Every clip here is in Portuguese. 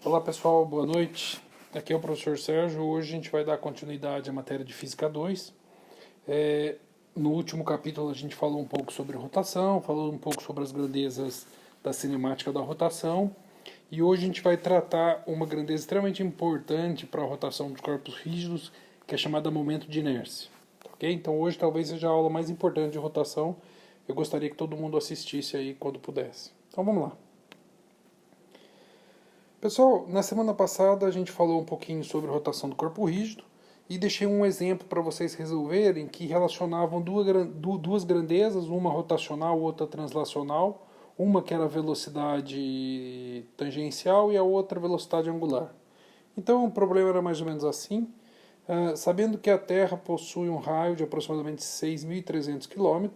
Olá pessoal, boa noite. Aqui é o professor Sérgio. Hoje a gente vai dar continuidade à matéria de Física 2. No último capítulo a gente falou um pouco sobre rotação, falou um pouco sobre as grandezas da cinemática da rotação. E hoje a gente vai tratar uma grandeza extremamente importante para a rotação dos corpos rígidos, que é chamada momento de inércia. Ok? Então hoje talvez seja a aula mais importante de rotação. Eu gostaria que todo mundo assistisse aí quando pudesse. Então vamos lá. Pessoal, na semana passada a gente falou um pouquinho sobre rotação do corpo rígido e deixei um exemplo para vocês resolverem que relacionavam duas grandezas, uma rotacional, outra translacional, uma que era a velocidade tangencial e a outra velocidade angular. Então o problema era mais ou menos assim, sabendo que a Terra possui um raio de aproximadamente 6.300 km,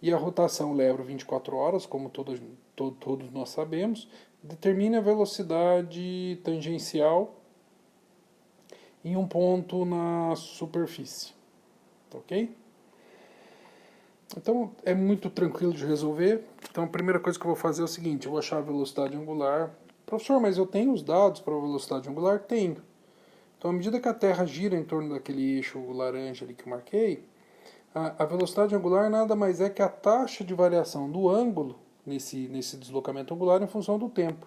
e a rotação leva 24 horas, como todos nós sabemos, determine a velocidade tangencial em um ponto na superfície. Ok? Então é muito tranquilo de resolver. Então a primeira coisa que eu vou fazer é o seguinte: eu vou achar a velocidade angular. Professor, mas eu tenho os dados para a velocidade angular? Tenho. Então, à medida que a Terra gira em torno daquele eixo laranja ali que eu marquei, a velocidade angular nada mais é que a taxa de variação do ângulo nesse deslocamento angular em função do tempo.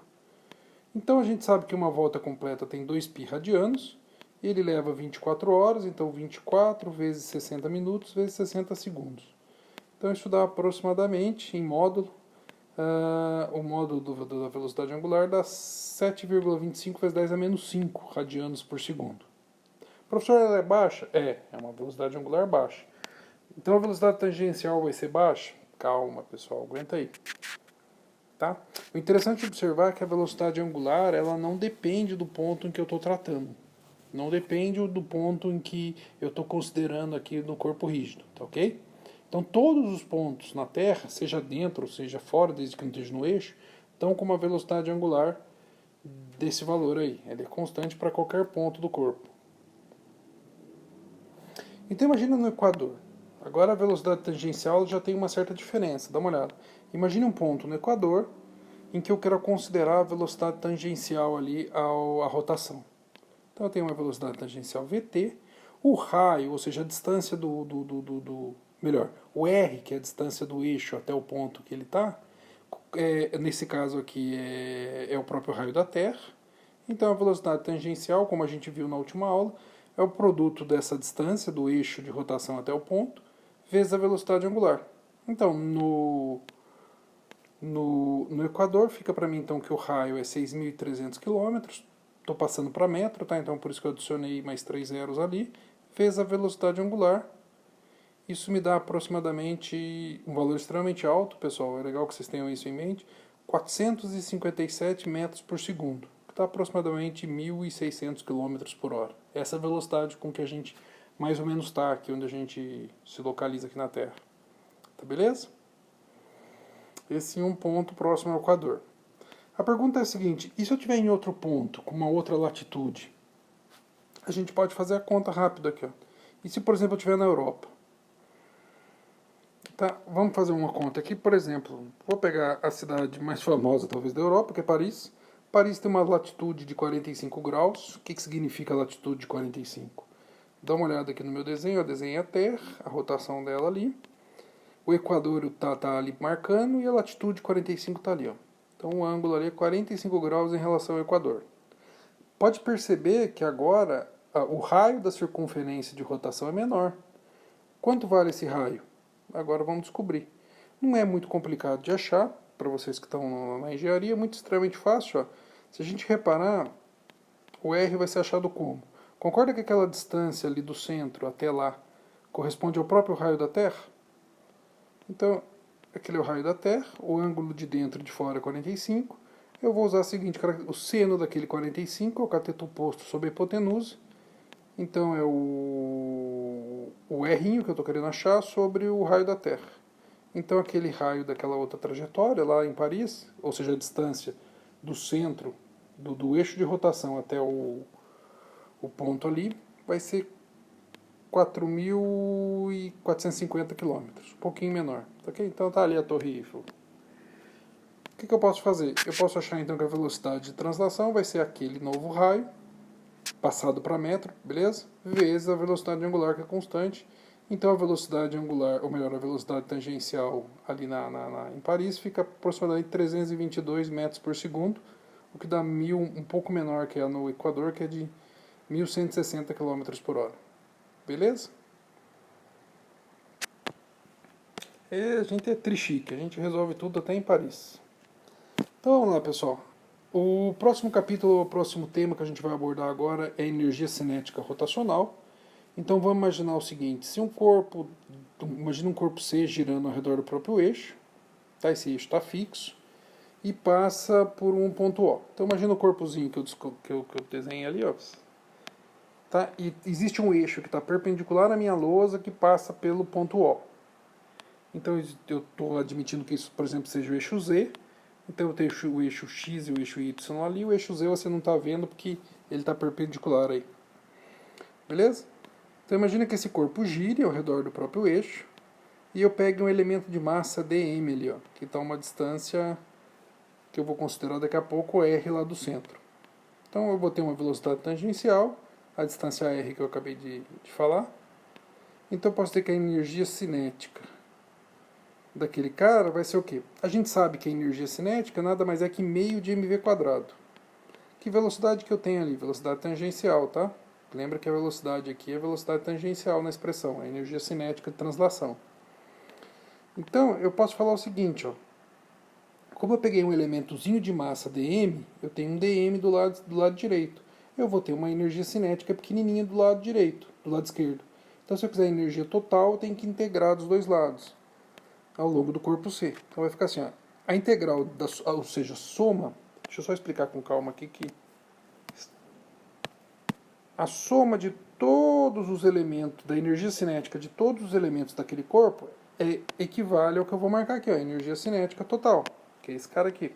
Então a gente sabe que uma volta completa tem 2π radianos, ele leva 24 horas, então 24 vezes 60 minutos vezes 60 segundos. Então isso dá aproximadamente, em módulo, o módulo da velocidade angular dá 7,25 vezes 10 a menos 5 radianos por segundo. Professor, ela é baixa? É uma velocidade angular baixa. Então a velocidade tangencial vai ser baixa? Calma, pessoal, aguenta aí. Tá? O interessante de observar é que a velocidade angular ela não depende do ponto em que eu estou tratando. Não depende do ponto em que eu estou considerando aqui no corpo rígido, tá ok? Então todos os pontos na Terra, seja dentro ou seja fora, desde que não esteja no eixo, estão com uma velocidade angular desse valor aí. Ele é constante para qualquer ponto do corpo. Então imagina no Equador. Agora a velocidade tangencial já tem uma certa diferença, dá uma olhada. Imagine um ponto no Equador em que eu quero considerar a velocidade tangencial ali à rotação. Então eu tenho uma velocidade tangencial Vt, o raio, ou seja, a distância melhor, o R, que é a distância do eixo até o ponto que ele está, nesse caso aqui é o próprio raio da Terra. Então a velocidade tangencial, como a gente viu na última aula, é o produto dessa distância do eixo de rotação até o ponto, vezes a velocidade angular. Então, no Equador, fica para mim então que o raio é 6.300 km, estou passando para metro, tá? Então por isso que eu adicionei mais 3 zeros ali, vezes a velocidade angular. Isso me dá aproximadamente um valor extremamente alto, pessoal, é legal que vocês tenham isso em mente, 457 metros por segundo, que está aproximadamente 1.600 km por hora. Essa é a velocidade com que a gente mais ou menos está aqui, onde a gente se localiza aqui na Terra. Tá beleza? Esse é um ponto próximo ao Equador. A pergunta é a seguinte: e se eu estiver em outro ponto, com uma outra latitude? A gente pode fazer a conta rápida aqui. Ó. E se, por exemplo, eu estiver na Europa? Tá, vamos fazer uma conta aqui. Por exemplo, vou pegar a cidade mais famosa, talvez, da Europa, que é Paris. Paris tem uma latitude de 45 graus. O que significa latitude de 45? Dá uma olhada aqui no meu desenho. Eu desenhei a Terra, a rotação dela ali. O Equador está ali marcando e a latitude 45 está ali. Ó. Então o ângulo ali é 45 graus em relação ao Equador. Pode perceber que agora o raio da circunferência de rotação é menor. Quanto vale esse raio? Agora vamos descobrir. Não é muito complicado de achar, para vocês que estão na engenharia, é muito extremamente fácil. Ó. Se a gente reparar, o R vai ser achado como? Concorda que aquela distância ali do centro até lá corresponde ao próprio raio da Terra? Então, aquele é o raio da Terra, o ângulo de dentro e de fora é 45. Eu vou usar o seguinte, o seno daquele 45 é o cateto oposto sobre a hipotenusa. Então é o R que eu estou querendo achar sobre o raio da Terra. Então aquele raio daquela outra trajetória lá em Paris, ou seja, a distância do centro, do eixo de rotação até o ponto ali, vai ser 4.450 km, um pouquinho menor. Okay? Então tá ali a Torre Eiffel. que eu posso fazer? Eu posso achar então que a velocidade de translação vai ser aquele novo raio, passado para metro, beleza? Vezes a velocidade angular, que é constante. Então a velocidade angular, ou melhor, a velocidade tangencial ali em Paris fica aproximadamente 322 metros por segundo, o que dá um pouco menor que é no Equador, que é de 1.160 km por hora. Beleza? A gente é trichique, a gente resolve tudo até em Paris. Então vamos lá, pessoal. O próximo capítulo, o próximo tema que a gente vai abordar agora é energia cinética rotacional. Então vamos imaginar o seguinte: se imagina um corpo C girando ao redor do próprio eixo, tá? Esse eixo está fixo e passa por um ponto O. Então imagina o corpozinho que eu desenhei ali, ó. Tá? E existe um eixo que está perpendicular à minha lousa que passa pelo ponto O. Então eu estou admitindo que isso, por exemplo, seja o eixo Z. Então eu tenho o eixo X e o eixo Y ali. O eixo Z você não está vendo porque ele está perpendicular aí. Beleza? Então imagina que esse corpo gire ao redor do próprio eixo e eu pegue um elemento de massa dm ali, ó, que está a uma distância que eu vou considerar daqui a pouco r lá do centro. Então eu vou ter uma velocidade tangencial, a distância r que eu acabei de falar. Então eu posso ter que a energia cinética daquele cara vai ser o quê? A gente sabe que a energia cinética nada mais é que meio de mv quadrado. Que velocidade que eu tenho ali? Velocidade tangencial, tá? Lembra que a velocidade aqui é a velocidade tangencial na expressão, a energia cinética de translação. Então, eu posso falar o seguinte, ó. Como eu peguei um elementozinho de massa dm, eu tenho um dm do lado direito. Eu vou ter uma energia cinética pequenininha do lado direito, do lado esquerdo. Então, se eu quiser energia total, eu tenho que integrar dos dois lados, ao longo do corpo C. Então, vai ficar assim, ó. A integral, ou seja, soma... Deixa eu só explicar com calma aqui que... A soma de todos os elementos, da energia cinética de todos os elementos daquele corpo, equivale ao que eu vou marcar aqui, ó, energia cinética total, que é esse cara aqui.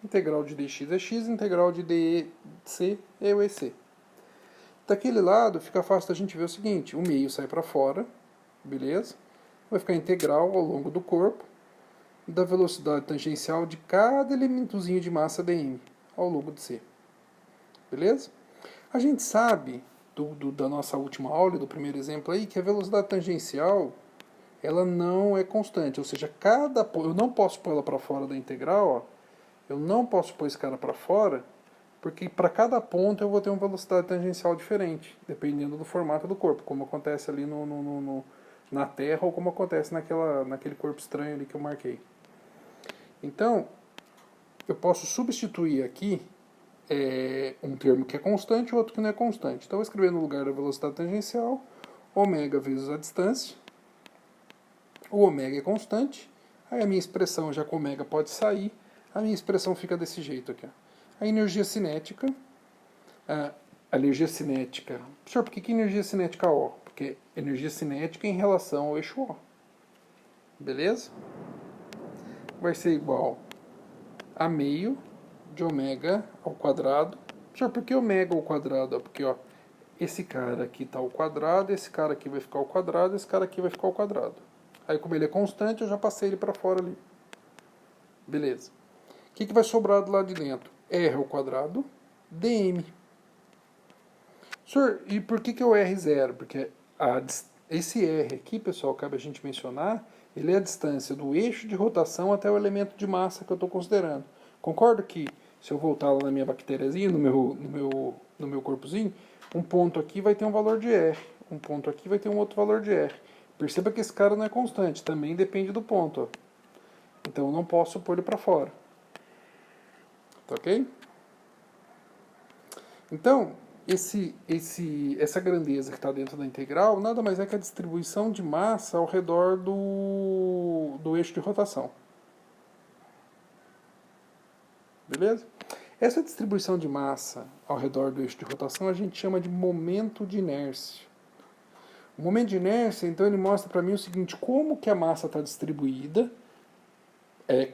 Integral de dx é x, integral de dc é o EC. Daquele lado, fica fácil da gente ver o seguinte, o meio sai para fora, beleza? Vai ficar integral ao longo do corpo, da velocidade tangencial de cada elementozinho de massa dm, ao longo de C. Beleza? A gente sabe, da nossa última aula, do primeiro exemplo aí, que a velocidade tangencial, ela não é constante. Ou seja, eu não posso pôr ela para fora da integral, ó, eu não posso pôr esse cara para fora, porque para cada ponto eu vou ter uma velocidade tangencial diferente, dependendo do formato do corpo, como acontece ali na Terra ou como acontece naquele corpo estranho ali que eu marquei. Então, eu posso substituir aqui um termo que é constante e outro que não é constante. Então, eu vou escrever no lugar da velocidade tangencial, ômega vezes a distância. O ômega é constante, aí a minha expressão, já que o ômega pode sair, a minha expressão fica desse jeito aqui. Ó. A energia cinética, Professor, por que energia cinética O? Porque energia cinética em relação ao eixo O. Beleza? Vai ser igual a meio de ômega ao quadrado. Professor, por que ômega ao quadrado? Porque ó, esse cara aqui está ao quadrado, esse cara aqui vai ficar ao quadrado, esse cara aqui vai ficar ao quadrado. Aí como ele é constante, eu já passei ele para fora ali. Beleza. O que vai sobrar do lado de dentro? R ao quadrado, dm. Senhor, e por que é o R0? Porque esse R aqui, pessoal, cabe a gente mencionar, ele é a distância do eixo de rotação até o elemento de massa que eu estou considerando. Concordo que, se eu voltar lá na minha bactériazinha, no meu corpozinho, um ponto aqui vai ter um valor de R, um ponto aqui vai ter um outro valor de R. Perceba que esse cara não é constante, também depende do ponto. Ó. Então eu não posso pôr ele para fora. Tá ok? Então, essa grandeza que está dentro da integral nada mais é que a distribuição de massa ao redor do eixo de rotação. Beleza? Essa distribuição de massa ao redor do eixo de rotação a gente chama de momento de inércia. O momento de inércia, então, ele mostra para mim o seguinte, como que a massa está distribuída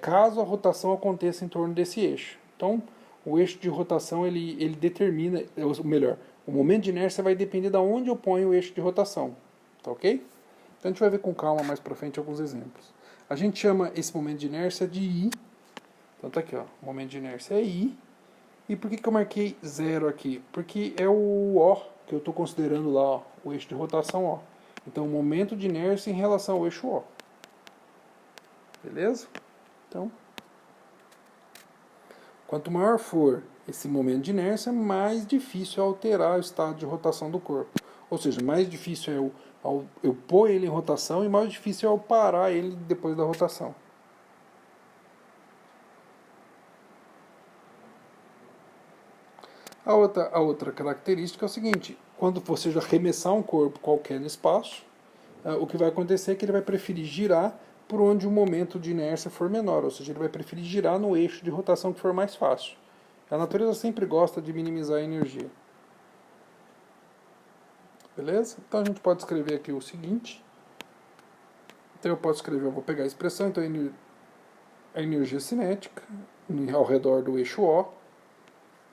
caso a rotação aconteça em torno desse eixo. Então, o eixo de rotação, ele determina, ou melhor, o momento de inércia vai depender de onde eu ponho o eixo de rotação. Tá ok? Então, a gente vai ver com calma mais para frente alguns exemplos. A gente chama esse momento de inércia de I, Então tá aqui, ó, o momento de inércia é I. E por que eu marquei 0 aqui? Porque é o O que eu estou considerando lá, ó, o eixo de rotação O. Então, o momento de inércia em relação ao eixo O. Beleza? Então, quanto maior for esse momento de inércia, mais difícil é alterar o estado de rotação do corpo. Ou seja, mais difícil é eu pôr ele em rotação e mais difícil é eu parar ele depois da rotação. A outra característica é o seguinte: quando você já arremessar um corpo qualquer no espaço, o que vai acontecer é que ele vai preferir girar por onde o momento de inércia for menor, ou seja, ele vai preferir girar no eixo de rotação que for mais fácil. A natureza sempre gosta de minimizar a energia. Beleza? Então a gente pode escrever aqui o seguinte. Então eu posso escrever, eu vou pegar a expressão, então a energia cinética ao redor do eixo O.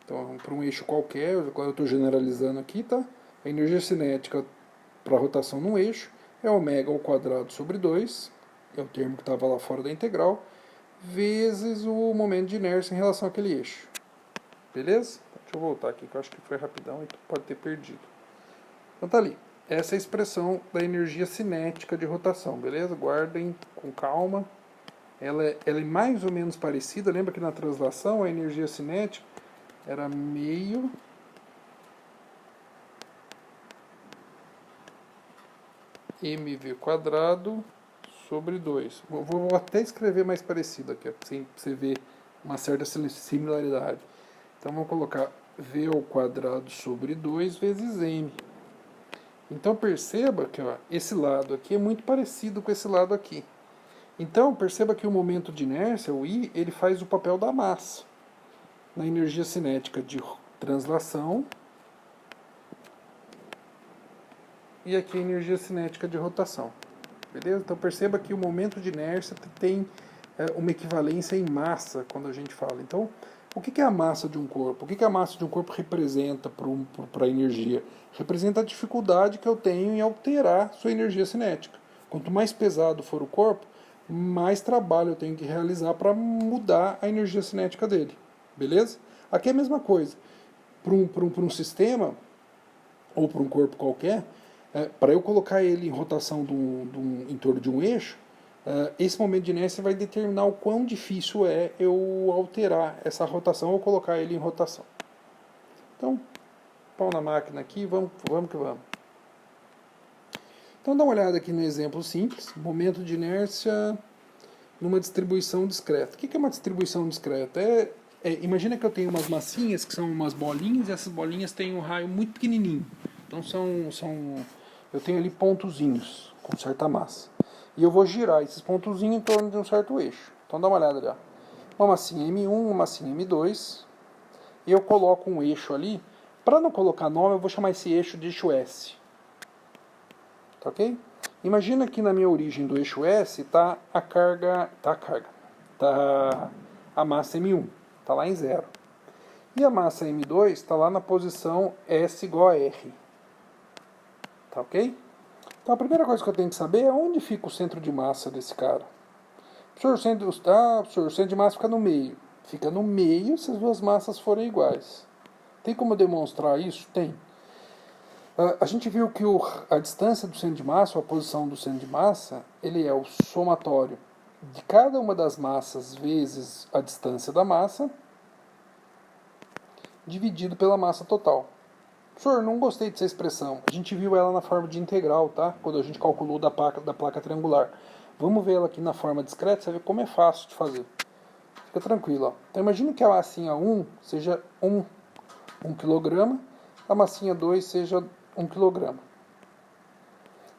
Então, para um eixo qualquer, eu estou generalizando aqui, tá? A energia cinética para a rotação no eixo é ômega ao quadrado sobre 2, é o termo que estava lá fora da integral, vezes o momento de inércia em relação àquele eixo. Beleza? Deixa eu voltar aqui, que eu acho que foi rapidão e pode ter perdido. Então tá ali. Essa é a expressão da energia cinética de rotação, beleza? Guardem com calma. Ela é mais ou menos parecida. Lembra que na translação a energia cinética era meio mv quadrado sobre 2. Vou até escrever mais parecido aqui, para você ver uma certa similaridade. Então vamos colocar v ao quadrado sobre 2 vezes m. Então perceba que ó, esse lado aqui é muito parecido com esse lado aqui. Então perceba que o momento de inércia, o I, ele faz o papel da massa na energia cinética de translação e aqui a energia cinética de rotação. Beleza? Então perceba que o momento de inércia tem uma equivalência em massa quando a gente fala. Então, o que é a massa de um corpo? O que a massa de um corpo representa para a energia? Representa a dificuldade que eu tenho em alterar sua energia cinética. Quanto mais pesado for o corpo, mais trabalho eu tenho que realizar para mudar a energia cinética dele. Beleza? Aqui é a mesma coisa. Para um sistema, ou para um corpo qualquer, para eu colocar ele em rotação em torno de um eixo, esse momento de inércia vai determinar o quão difícil é eu alterar essa rotação ou colocar ele em rotação. Então, pau na máquina aqui, vamos que vamos. Então dá uma olhada aqui no exemplo simples, momento de inércia numa distribuição discreta. O que é uma distribuição discreta? Imagina que eu tenho umas massinhas que são umas bolinhas e essas bolinhas têm um raio muito pequenininho. Então eu tenho ali pontozinhos com certa massa. E eu vou girar esses pontozinhos em torno de um certo eixo. Então dá uma olhada ali. Ó. Uma massinha M1, uma massinha M2. E eu coloco um eixo ali. Para não colocar nome, eu vou chamar esse eixo de eixo S. Tá ok? Imagina que na minha origem do eixo S está a massa M1. Está lá em 0. E a massa M2 está lá na posição S igual a R. Tá ok? Então a primeira coisa que eu tenho que saber é onde fica o centro de massa desse cara. Professor, o centro de massa fica no meio. Fica no meio se as duas massas forem iguais. Tem como demonstrar isso? Tem. A gente viu que a distância do centro de massa, ou a posição do centro de massa, ele é o somatório de cada uma das massas vezes a distância da massa, dividido pela massa total. Professor, não gostei dessa expressão. A gente viu ela na forma de integral, tá? Quando a gente calculou da placa triangular. Vamos ver ela aqui na forma discreta, você vê como é fácil de fazer. Fica tranquilo, ó. Então imagine que a massinha 1 seja 1 kg, a massinha 2 seja 1 kg.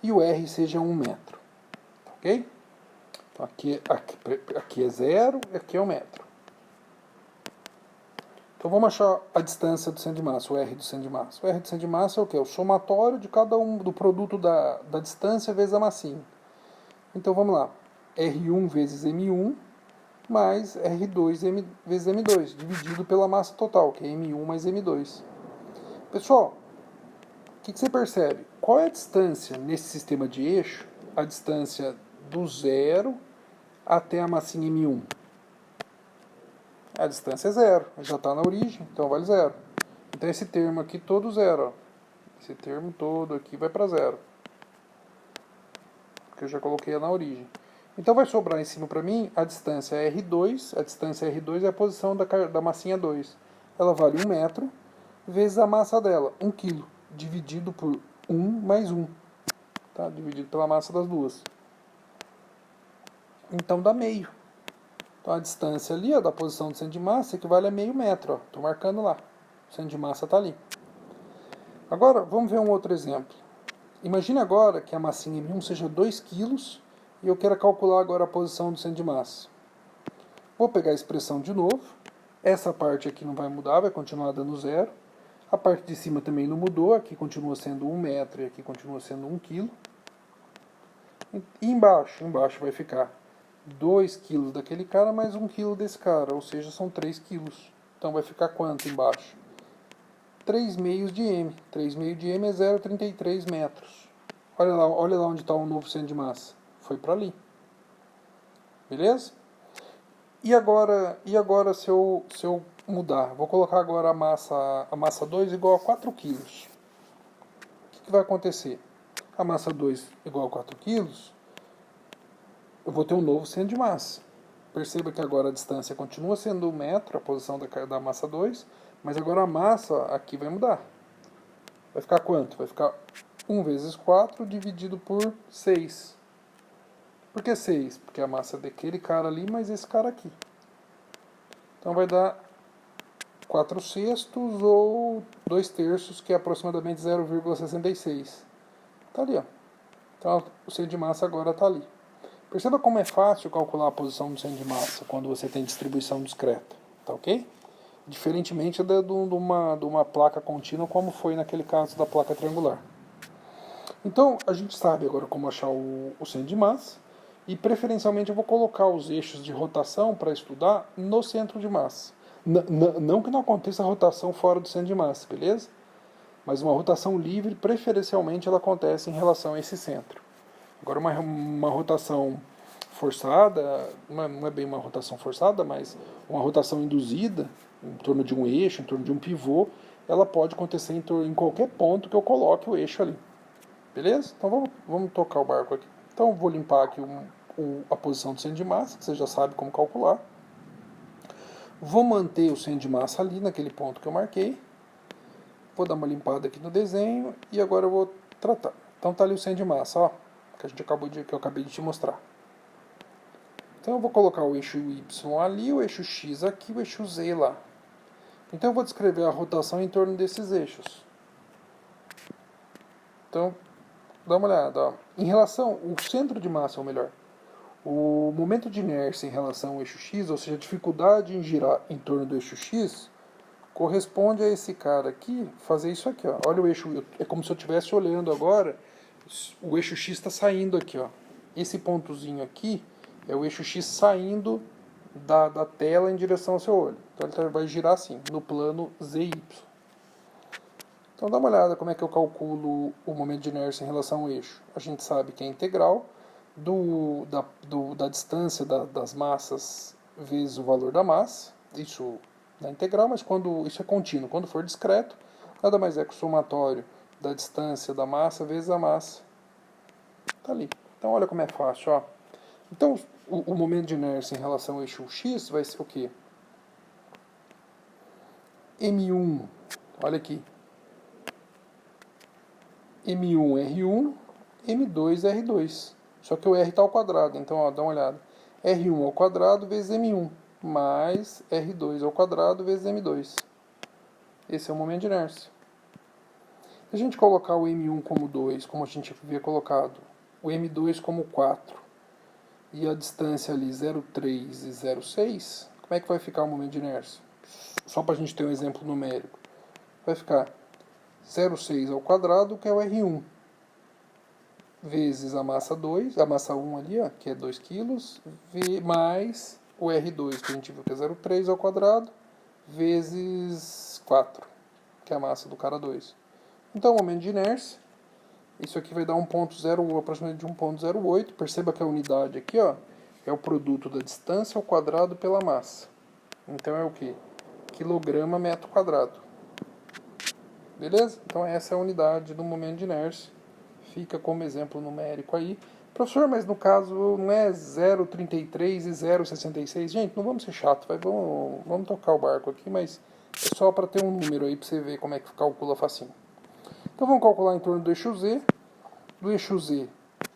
E o R seja 1 metro. Ok? Então aqui é 0 e aqui é 1 metro. Então vamos achar a distância do centro de massa, o R do centro de massa. O R do centro de massa é o quê? O somatório de cada um do produto da distância vezes a massinha. Então vamos lá. R1 vezes M1 mais R2 vezes M2, dividido pela massa total, que é M1 mais M2. Pessoal, o que você percebe? Qual é a distância nesse sistema de eixo? A distância do 0 até a massinha M1. A distância é zero, já está na origem, então vale zero. Então esse termo aqui todo zero, ó. Esse termo todo aqui vai para zero. Porque eu já coloquei na origem. Então vai sobrar em cima para mim a distância R2. A distância R2 é a posição da massinha 2. Ela vale 1 metro vezes a massa dela, 1 kg, dividido por 1 mais 1. Tá? Dividido pela massa das duas. Então dá meio. Então a distância ali, ó, da posição do centro de massa equivale a meio metro. Estou marcando lá. O centro de massa está ali. Agora, vamos ver um outro exemplo. Imagine agora que a massinha M1 seja 2 kg e eu quero calcular agora a posição do centro de massa. Vou pegar a expressão de novo. Essa parte aqui não vai mudar, vai continuar dando zero. A parte de cima também não mudou, aqui continua sendo 1 metro e aqui continua sendo 1 kg. E embaixo vai ficar 2 kg daquele cara mais 1 kg desse cara, ou seja, são 3 kg. Então vai ficar quanto embaixo? 3 meios de m. 3 meios de m é 0,33 metros. Olha lá onde está o novo centro de massa. Foi para ali. Beleza? E agora se eu mudar? Vou colocar agora a massa 2 igual a 4 kg. O que vai acontecer? A massa 2 igual a 4 kg, eu vou ter um novo centro de massa. Perceba que agora a distância continua sendo 1 metro, a posição da massa 2, mas agora a massa aqui vai mudar. Vai ficar quanto? Vai ficar 1 vezes 4 dividido por 6. Por que 6? Porque a massa é daquele cara ali, mais esse cara aqui. Então vai dar 4/6 ou 2/3, que é aproximadamente 0,66. Está ali, ó. Então o centro de massa agora está ali. Perceba como é fácil calcular a posição do centro de massa quando você tem distribuição discreta. Tá ok? Diferentemente de uma placa contínua, como foi naquele caso da placa triangular. Então, a gente sabe agora como achar o centro de massa. E, preferencialmente, eu vou colocar os eixos de rotação para estudar no centro de massa. Não que não aconteça rotação fora do centro de massa, beleza? Mas uma rotação livre, preferencialmente, ela acontece em relação a esse centro. Agora, uma rotação forçada, não é bem uma rotação forçada, mas uma rotação induzida, em torno de um eixo, em torno de um pivô, ela pode acontecer em qualquer ponto que eu coloque o eixo ali. Beleza? Então vamos tocar o barco aqui. Então eu vou limpar aqui a posição do centro de massa, que você já sabe como calcular. Vou manter o centro de massa ali, naquele ponto que eu marquei. Vou dar uma limpada aqui no desenho e agora eu vou tratar. Então tá ali o centro de massa, ó, que eu acabei de te mostrar. Então eu vou colocar o eixo Y ali, o eixo X aqui, o eixo Z lá. Então eu vou descrever a rotação em torno desses eixos. Então, dá uma olhada, ó. Em relação ao centro de massa, ou melhor, o momento de inércia em relação ao eixo X, ou seja, a dificuldade em girar em torno do eixo X, corresponde a esse cara aqui fazer isso aqui, ó. Olha o eixo, é como se eu estivesse olhando agora, o eixo X está saindo aqui, ó. Esse pontozinho aqui é o eixo X saindo da tela em direção ao seu olho. Então ele vai girar assim, no plano ZY. Então dá uma olhada como é que eu calculo o momento de inércia em relação ao eixo. A gente sabe que é integral da distância das massas vezes o valor da massa. Isso na integral, mas quando isso é contínuo. Quando for discreto, nada mais é que o somatório da distância da massa vezes a massa. Tá ali. Então olha como é fácil, ó. Então o momento de inércia em relação ao eixo X vai ser o quê? M1, olha aqui. M1, R1, M2, R2. Só que o R está ao quadrado, então ó, dá uma olhada. R1 ao quadrado vezes M1, mais R2 ao quadrado vezes M2. Esse é o momento de inércia. Se a gente colocar o M1 como 2, como a gente havia colocado, o M2 como 4, e a distância ali 0,3 e 0,6, como é que vai ficar o momento de inércia? Só para a gente ter um exemplo numérico. Vai ficar 0,6 ao quadrado, que é o R1, vezes a massa 2, a massa 1 ali, ó, que é 2 kg, mais o R2, que a gente viu que é 0,3 ao quadrado, vezes 4, que é a massa do cara 2. Então, o momento de inércia, isso aqui vai dar aproximadamente de 1,08. Perceba que a unidade aqui, ó, é o produto da distância ao quadrado pela massa. Então é o quê? Quilograma metro quadrado. Beleza? Então essa é a unidade do momento de inércia. Fica como exemplo numérico aí. Professor, mas no caso não é 0,33 e 0,66? Gente, não vamos ser chato, vamos tocar o barco aqui, mas é só para ter um número aí para você ver como é que calcula facinho. Então vamos calcular em torno do eixo Z. Do eixo Z,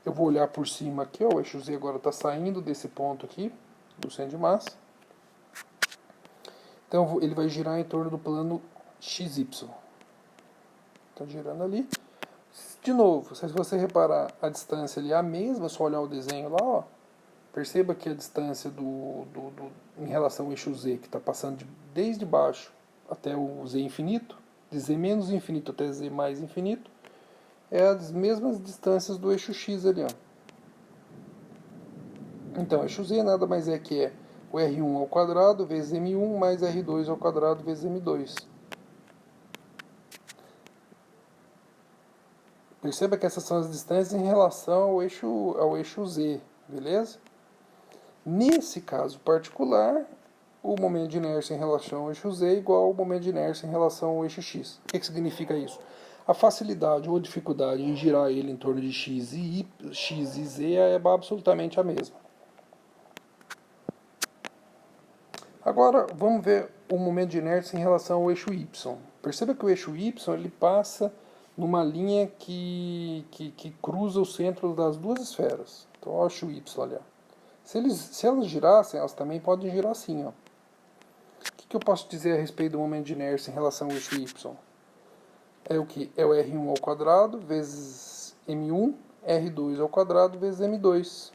eu vou olhar por cima aqui, ó, o eixo Z agora está saindo desse ponto aqui, do centro de massa. Então ele vai girar em torno do plano XY. Está girando ali. De novo, se você reparar, a distância ali é a mesma, é só olhar o desenho lá, ó. Perceba que a distância em relação ao eixo Z, que está passando desde baixo até o Z infinito, de Z menos infinito até Z mais infinito, é as mesmas distâncias do eixo X ali, ó. Então, o eixo Z nada mais é que o R1 ao quadrado vezes M1 mais R2 ao quadrado vezes M2. Perceba que essas são as distâncias em relação ao eixo Z, beleza? Nesse caso particular, o momento de inércia em relação ao eixo Z é igual ao momento de inércia em relação ao eixo X. O que significa isso? A facilidade ou dificuldade em girar ele em torno de X e Z é absolutamente a mesma. Agora vamos ver o momento de inércia em relação ao eixo Y. Perceba que o eixo Y ele passa numa linha que cruza o centro das duas esferas. Então, olha o eixo Y ali. Se elas girassem, elas também podem girar assim. Ó. O que eu posso dizer a respeito do momento de inércia em relação ao eixo Y? É o que? É o R1 ao quadrado vezes M1, R2 ao quadrado vezes M2.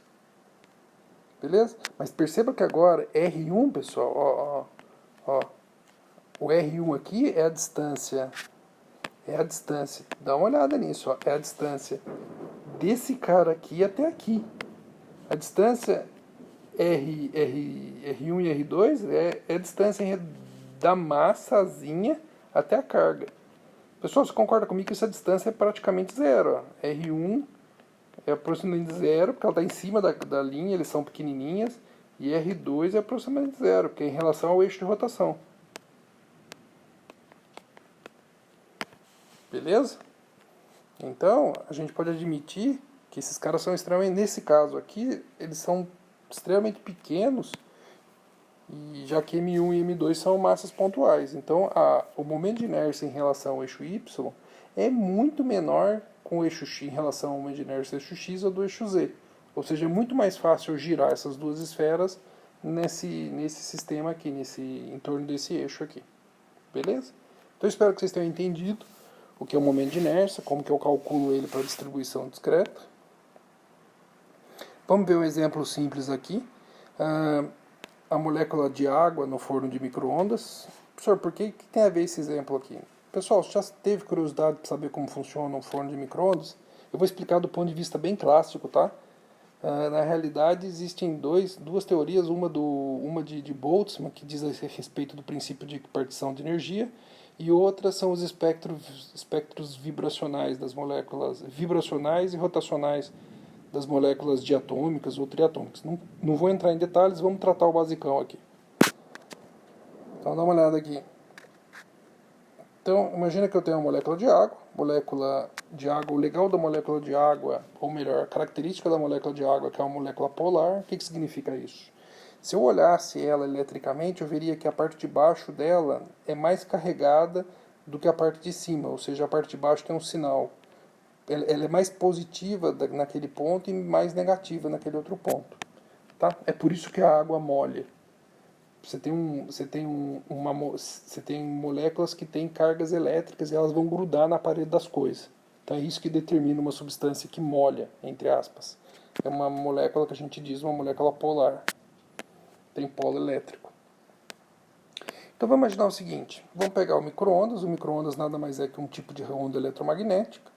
Beleza? Mas perceba que agora R1, pessoal, ó, o R1 aqui é a distância. Dá uma olhada nisso, ó, é a distância desse cara aqui até aqui. A distância R1 e R2 é a distância da massazinha até a carga. Pessoal, você concorda comigo que essa distância é praticamente zero? Ó. R1 é aproximadamente zero, porque ela está em cima da linha, eles são pequenininhas. E R2 é aproximadamente zero, porque é em relação ao eixo de rotação. Beleza? Então, a gente pode admitir que esses caras são extremamente... Nesse caso aqui, eles são extremamente pequenos, e já que M1 e M2 são massas pontuais. Então, o momento de inércia em relação ao eixo Y é muito menor com o eixo X em relação ao momento de inércia do eixo X ou do eixo Z. Ou seja, é muito mais fácil girar essas duas esferas nesse sistema aqui, em torno desse eixo aqui. Beleza? Então, espero que vocês tenham entendido o que é o momento de inércia, como que eu calculo ele para distribuição discreta. Vamos ver um exemplo simples aqui. A molécula de água no forno de micro-ondas. Professor, por que tem a ver esse exemplo aqui? Pessoal, você já teve curiosidade de saber como funciona um forno de micro-ondas? Eu vou explicar do ponto de vista bem clássico, tá? Na realidade, existem duas teorias, uma de Boltzmann, que diz a respeito do princípio de partição de energia, e outra são os espectros vibracionais das moléculas, vibracionais e rotacionais das moléculas diatômicas ou triatômicas. Não vou entrar em detalhes, vamos tratar o basicão aqui. Então, dá uma olhada aqui. Então, imagina que eu tenho uma molécula de água. O legal da molécula de água, ou melhor, a característica da molécula de água, que é uma molécula polar. O que significa isso? Se eu olhasse ela eletricamente, eu veria que a parte de baixo dela é mais carregada do que a parte de cima, ou seja, a parte de baixo tem um sinal. Ela é mais positiva naquele ponto e mais negativa naquele outro ponto. Tá? É por isso que a água molha. Você tem moléculas que têm cargas elétricas e elas vão grudar na parede das coisas. Então é isso que determina uma substância que molha, entre aspas. É uma molécula que a gente diz uma molécula polar. Tem polo elétrico. Então vamos imaginar o seguinte. Vamos pegar o micro-ondas. O micro-ondas nada mais é que um tipo de onda eletromagnética.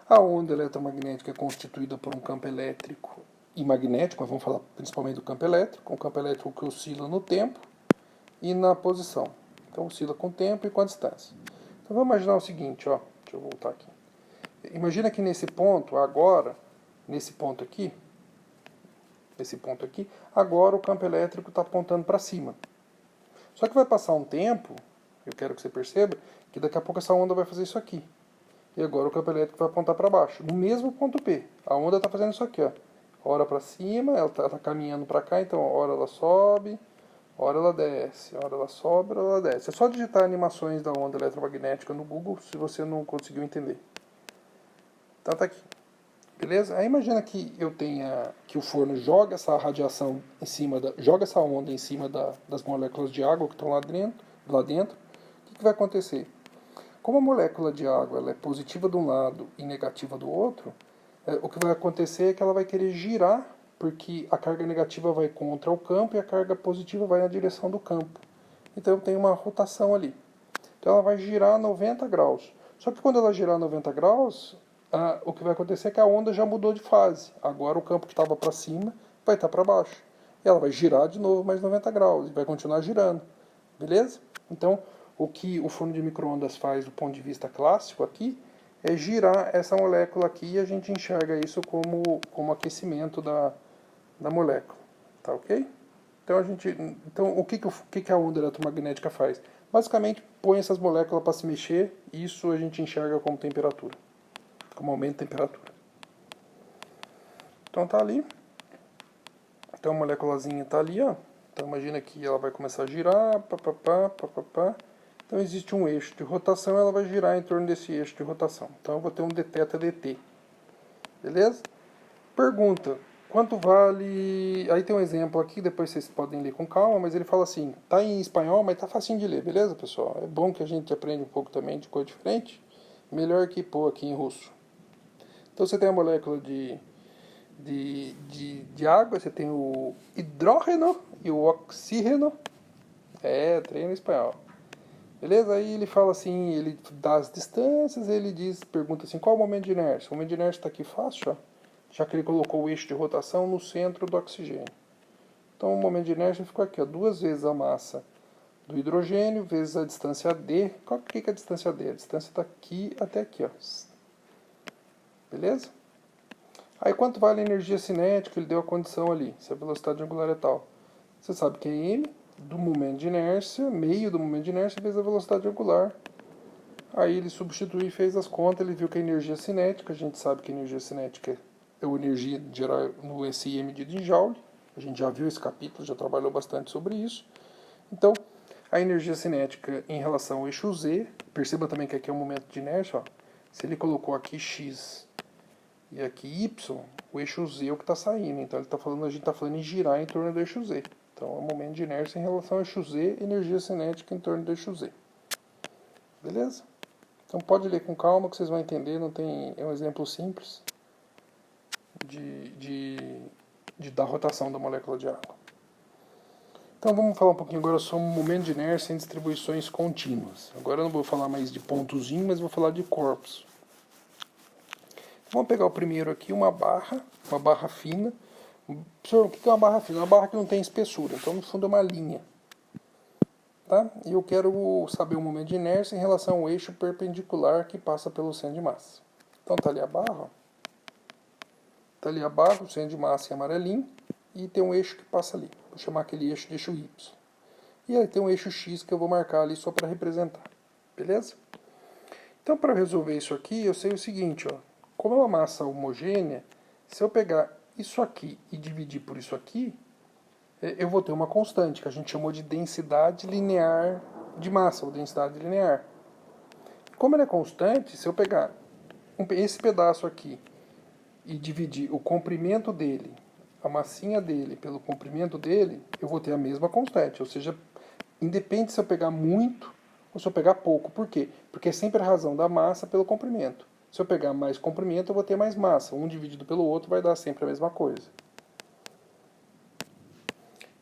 A onda eletromagnética é constituída por um campo elétrico e magnético, mas vamos falar principalmente do campo elétrico. Um campo elétrico que oscila no tempo e na posição. Então oscila com o tempo e com a distância. Então vamos imaginar o seguinte, ó. Deixa eu voltar aqui. Imagina que nesse ponto, agora, nesse ponto aqui, agora o campo elétrico está apontando para cima. Só que vai passar um tempo, eu quero que você perceba, que daqui a pouco essa onda vai fazer isso aqui. E agora o campo elétrico vai apontar para baixo, no mesmo ponto P. A onda está fazendo isso aqui, ó. Hora para cima, ela está caminhando para cá, então hora ela sobe, hora ela desce, hora ela sobe, hora ela desce. É só digitar animações da onda eletromagnética no Google se você não conseguiu entender. Então tá aqui. Beleza? Aí imagina que eu tenha que o forno joga essa radiação em cima joga essa onda em cima das moléculas de água que estão lá dentro. O que vai acontecer? Como a molécula de água ela é positiva de um lado e negativa do outro, o que vai acontecer é que ela vai querer girar, porque a carga negativa vai contra o campo e a carga positiva vai na direção do campo. Então tem uma rotação ali. Então ela vai girar 90 graus. Só que quando ela girar 90 graus, o que vai acontecer é que a onda já mudou de fase. Agora o campo que estava para cima vai estar para baixo. E ela vai girar de novo mais 90 graus e vai continuar girando. Beleza? Então, o que o forno de micro-ondas faz do ponto de vista clássico aqui é girar essa molécula aqui e a gente enxerga isso como aquecimento da molécula. Tá ok? Então, o que a onda eletromagnética faz? Basicamente, põe essas moléculas para se mexer e isso a gente enxerga como temperatura, como aumento de temperatura. Então tá ali. Então a moléculazinha tá ali, ó. Então imagina que ela vai começar a girar, papapá. Então existe um eixo de rotação, ela vai girar em torno desse eixo de rotação. Então eu vou ter um dθ dt. Beleza? Pergunta: quanto vale... Aí tem um exemplo aqui, depois vocês podem ler com calma, mas ele fala assim, tá em espanhol, mas tá facinho de ler, beleza, pessoal? É bom que a gente aprenda um pouco também de coisa diferente. Melhor que pôr aqui em russo. Então você tem a molécula de água, você tem o hidrógeno e o oxígeno. Treino espanhol. Beleza? Aí ele fala assim, ele dá as distâncias, ele pergunta assim, qual é o momento de inércia? O momento de inércia está aqui fácil, ó, já que ele colocou o eixo de rotação no centro do oxigênio. Então o momento de inércia ficou aqui, ó, 2 vezes a massa do hidrogênio vezes a distância d. Qual que é a distância d? A distância está aqui até aqui, ó. Beleza? Aí quanto vale a energia cinética? Ele deu a condição ali, se a velocidade angular é tal. Você sabe que é m do momento de inércia, meio do momento de inércia vezes a velocidade angular. Aí ele substituiu e fez as contas, ele viu que a energia cinética, a gente sabe que a energia cinética é a energia geral no SI medido em Joule. A gente já viu esse capítulo, já trabalhou bastante sobre isso. Então, a energia cinética em relação ao eixo Z, perceba também que aqui é um momento de inércia, ó. Se ele colocou aqui x e aqui y, o eixo Z é o que está saindo. Então a gente está falando em girar em torno do eixo Z. Então é um momento de inércia em relação ao eixo Z, energia cinética em torno do eixo Z. Beleza? Então pode ler com calma que vocês vão entender. É um exemplo simples da rotação da molécula de água. Então vamos falar um pouquinho agora sobre o momento de inércia em distribuições contínuas. Agora eu não vou falar mais de pontozinho, mas vou falar de corpos. Vamos pegar o primeiro aqui, uma barra fina. Senhor, o que é uma barra fina? Uma barra que não tem espessura, então no fundo é uma linha. Tá? E eu quero saber o momento de inércia em relação ao eixo perpendicular que passa pelo centro de massa. Então tá ali a barra. Tá ali a barra, o centro de massa em amarelinho. E tem um eixo que passa ali. Vou chamar aquele eixo de eixo Y. E aí tem um eixo X que eu vou marcar ali só para representar. Beleza? Então para resolver isso aqui, eu sei o seguinte, ó. Como é uma massa homogênea, se eu pegar isso aqui e dividir por isso aqui, eu vou ter uma constante, que a gente chamou de densidade linear de massa, ou densidade linear. Como ela é constante, se eu pegar esse pedaço aqui e dividir o comprimento dele, a massinha dele pelo comprimento dele, eu vou ter a mesma constante. Ou seja, independe se eu pegar muito ou se eu pegar pouco. Por quê? Porque é sempre a razão da massa pelo comprimento. Se eu pegar mais comprimento, eu vou ter mais massa. Um dividido pelo outro vai dar sempre a mesma coisa.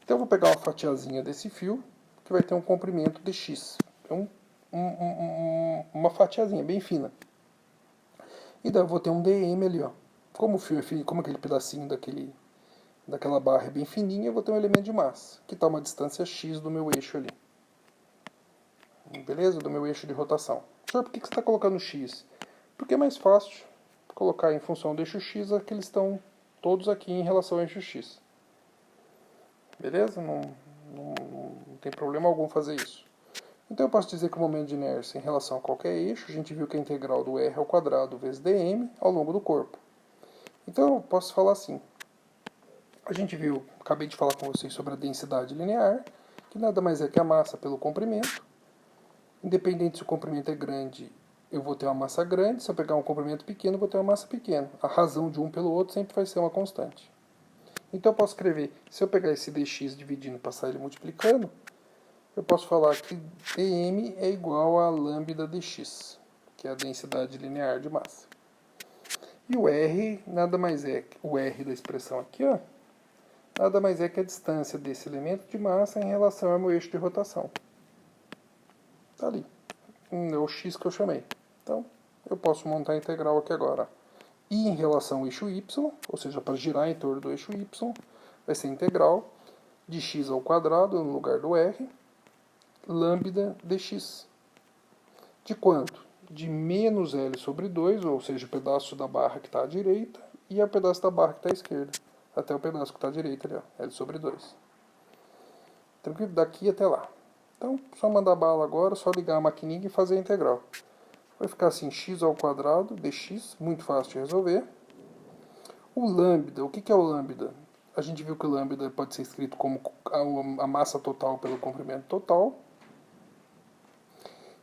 Então eu vou pegar uma fatiazinha desse fio, que vai ter um comprimento de x. Então, uma fatiazinha bem fina. E daí eu vou ter um dm ali, ó. Como o fio é fino, como aquele pedacinho daquela barra é bem fininha, eu vou ter um elemento de massa, que está a uma distância x do meu eixo ali. Beleza? Do meu eixo de rotação. Senhor, por que você está colocando x? Porque é mais fácil colocar em função do eixo x, que eles estão todos aqui em relação ao eixo x. Beleza? Não tem problema algum fazer isso. Então eu posso dizer que o momento de inércia em relação a qualquer eixo, a gente viu que é a integral do r ao quadrado vezes dm ao longo do corpo. Então eu posso falar assim. A gente viu, acabei de falar com vocês sobre a densidade linear, que nada mais é que a massa pelo comprimento. Independente se o comprimento é grande, eu vou ter uma massa grande. Se eu pegar um comprimento pequeno, eu vou ter uma massa pequena. A razão de um pelo outro sempre vai ser uma constante. Então eu posso escrever, se eu pegar esse dx dividindo e passar ele multiplicando, eu posso falar que dm é igual a lambda dx, que é a densidade linear de massa. E o r nada mais é, o r da expressão aqui, ó, nada mais é que a distância desse elemento de massa em relação ao meu eixo de rotação. Está ali. É o x que eu chamei. Então, eu posso montar a integral aqui agora. E em relação ao eixo y, ou seja, para girar em torno do eixo y, vai ser integral de x ao quadrado no lugar do r, lambda dx. De quanto? De menos L sobre 2, ou seja, o pedaço da barra que está à direita, e o pedaço da barra que está à esquerda. Até o pedaço que está à direita ali, ó, L sobre 2. Tranquilo? Daqui até lá. Então, só mandar bala agora, só ligar a maquininha e fazer a integral. Vai ficar assim, x ao quadrado dx, muito fácil de resolver. O lambda, o que é o lambda? A gente viu que o lambda pode ser escrito como a massa total pelo comprimento total.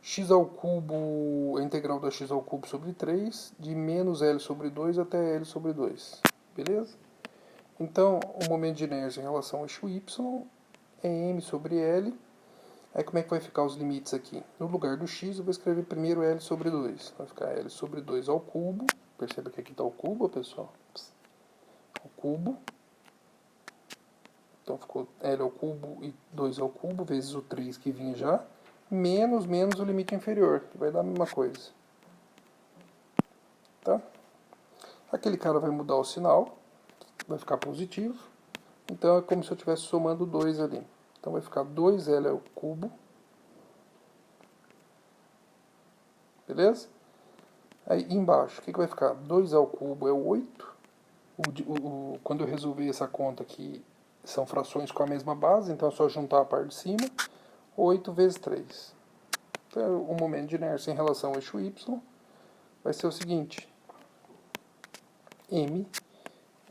X ao cubo, a integral da x ao cubo sobre 3, de menos L sobre 2 até L sobre 2. Beleza? Então, o momento de inércia em relação ao eixo y é m sobre L. Aí como é que vai ficar os limites aqui? No lugar do x, eu vou escrever primeiro L sobre 2. Vai ficar L sobre 2 ao cubo. Perceba que aqui está o cubo, pessoal. O cubo. Então ficou L ao cubo e 2 ao cubo, vezes o 3 que vinha já. Menos o limite inferior, que vai dar a mesma coisa. Tá? Aquele cara vai mudar o sinal. Vai ficar positivo. Então é como se eu estivesse somando 2 ali. Então vai ficar 2L ao cubo. Beleza? Aí embaixo, o que vai ficar? 2 ao cubo é 8. Quando eu resolver essa conta aqui, são frações com a mesma base, então é só juntar a parte de cima. 8 vezes 3. Então o momento de inércia em relação ao eixo y vai ser o seguinte. M,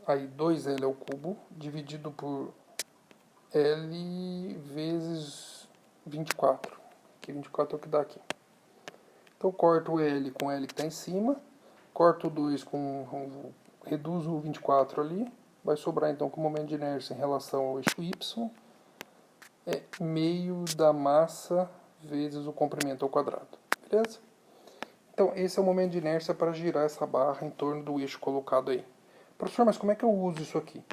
aí 2L ao cubo, dividido por L vezes 24. Que 24 é o que dá aqui. Então corto o L com o L que está em cima. Corto o 2 com... reduzo o 24 ali. Vai sobrar então que o momento de inércia em relação ao eixo y é meio da massa vezes o comprimento ao quadrado. Beleza? Então esse é o momento de inércia para girar essa barra em torno do eixo colocado aí. Professor, mas como é que eu uso isso aqui?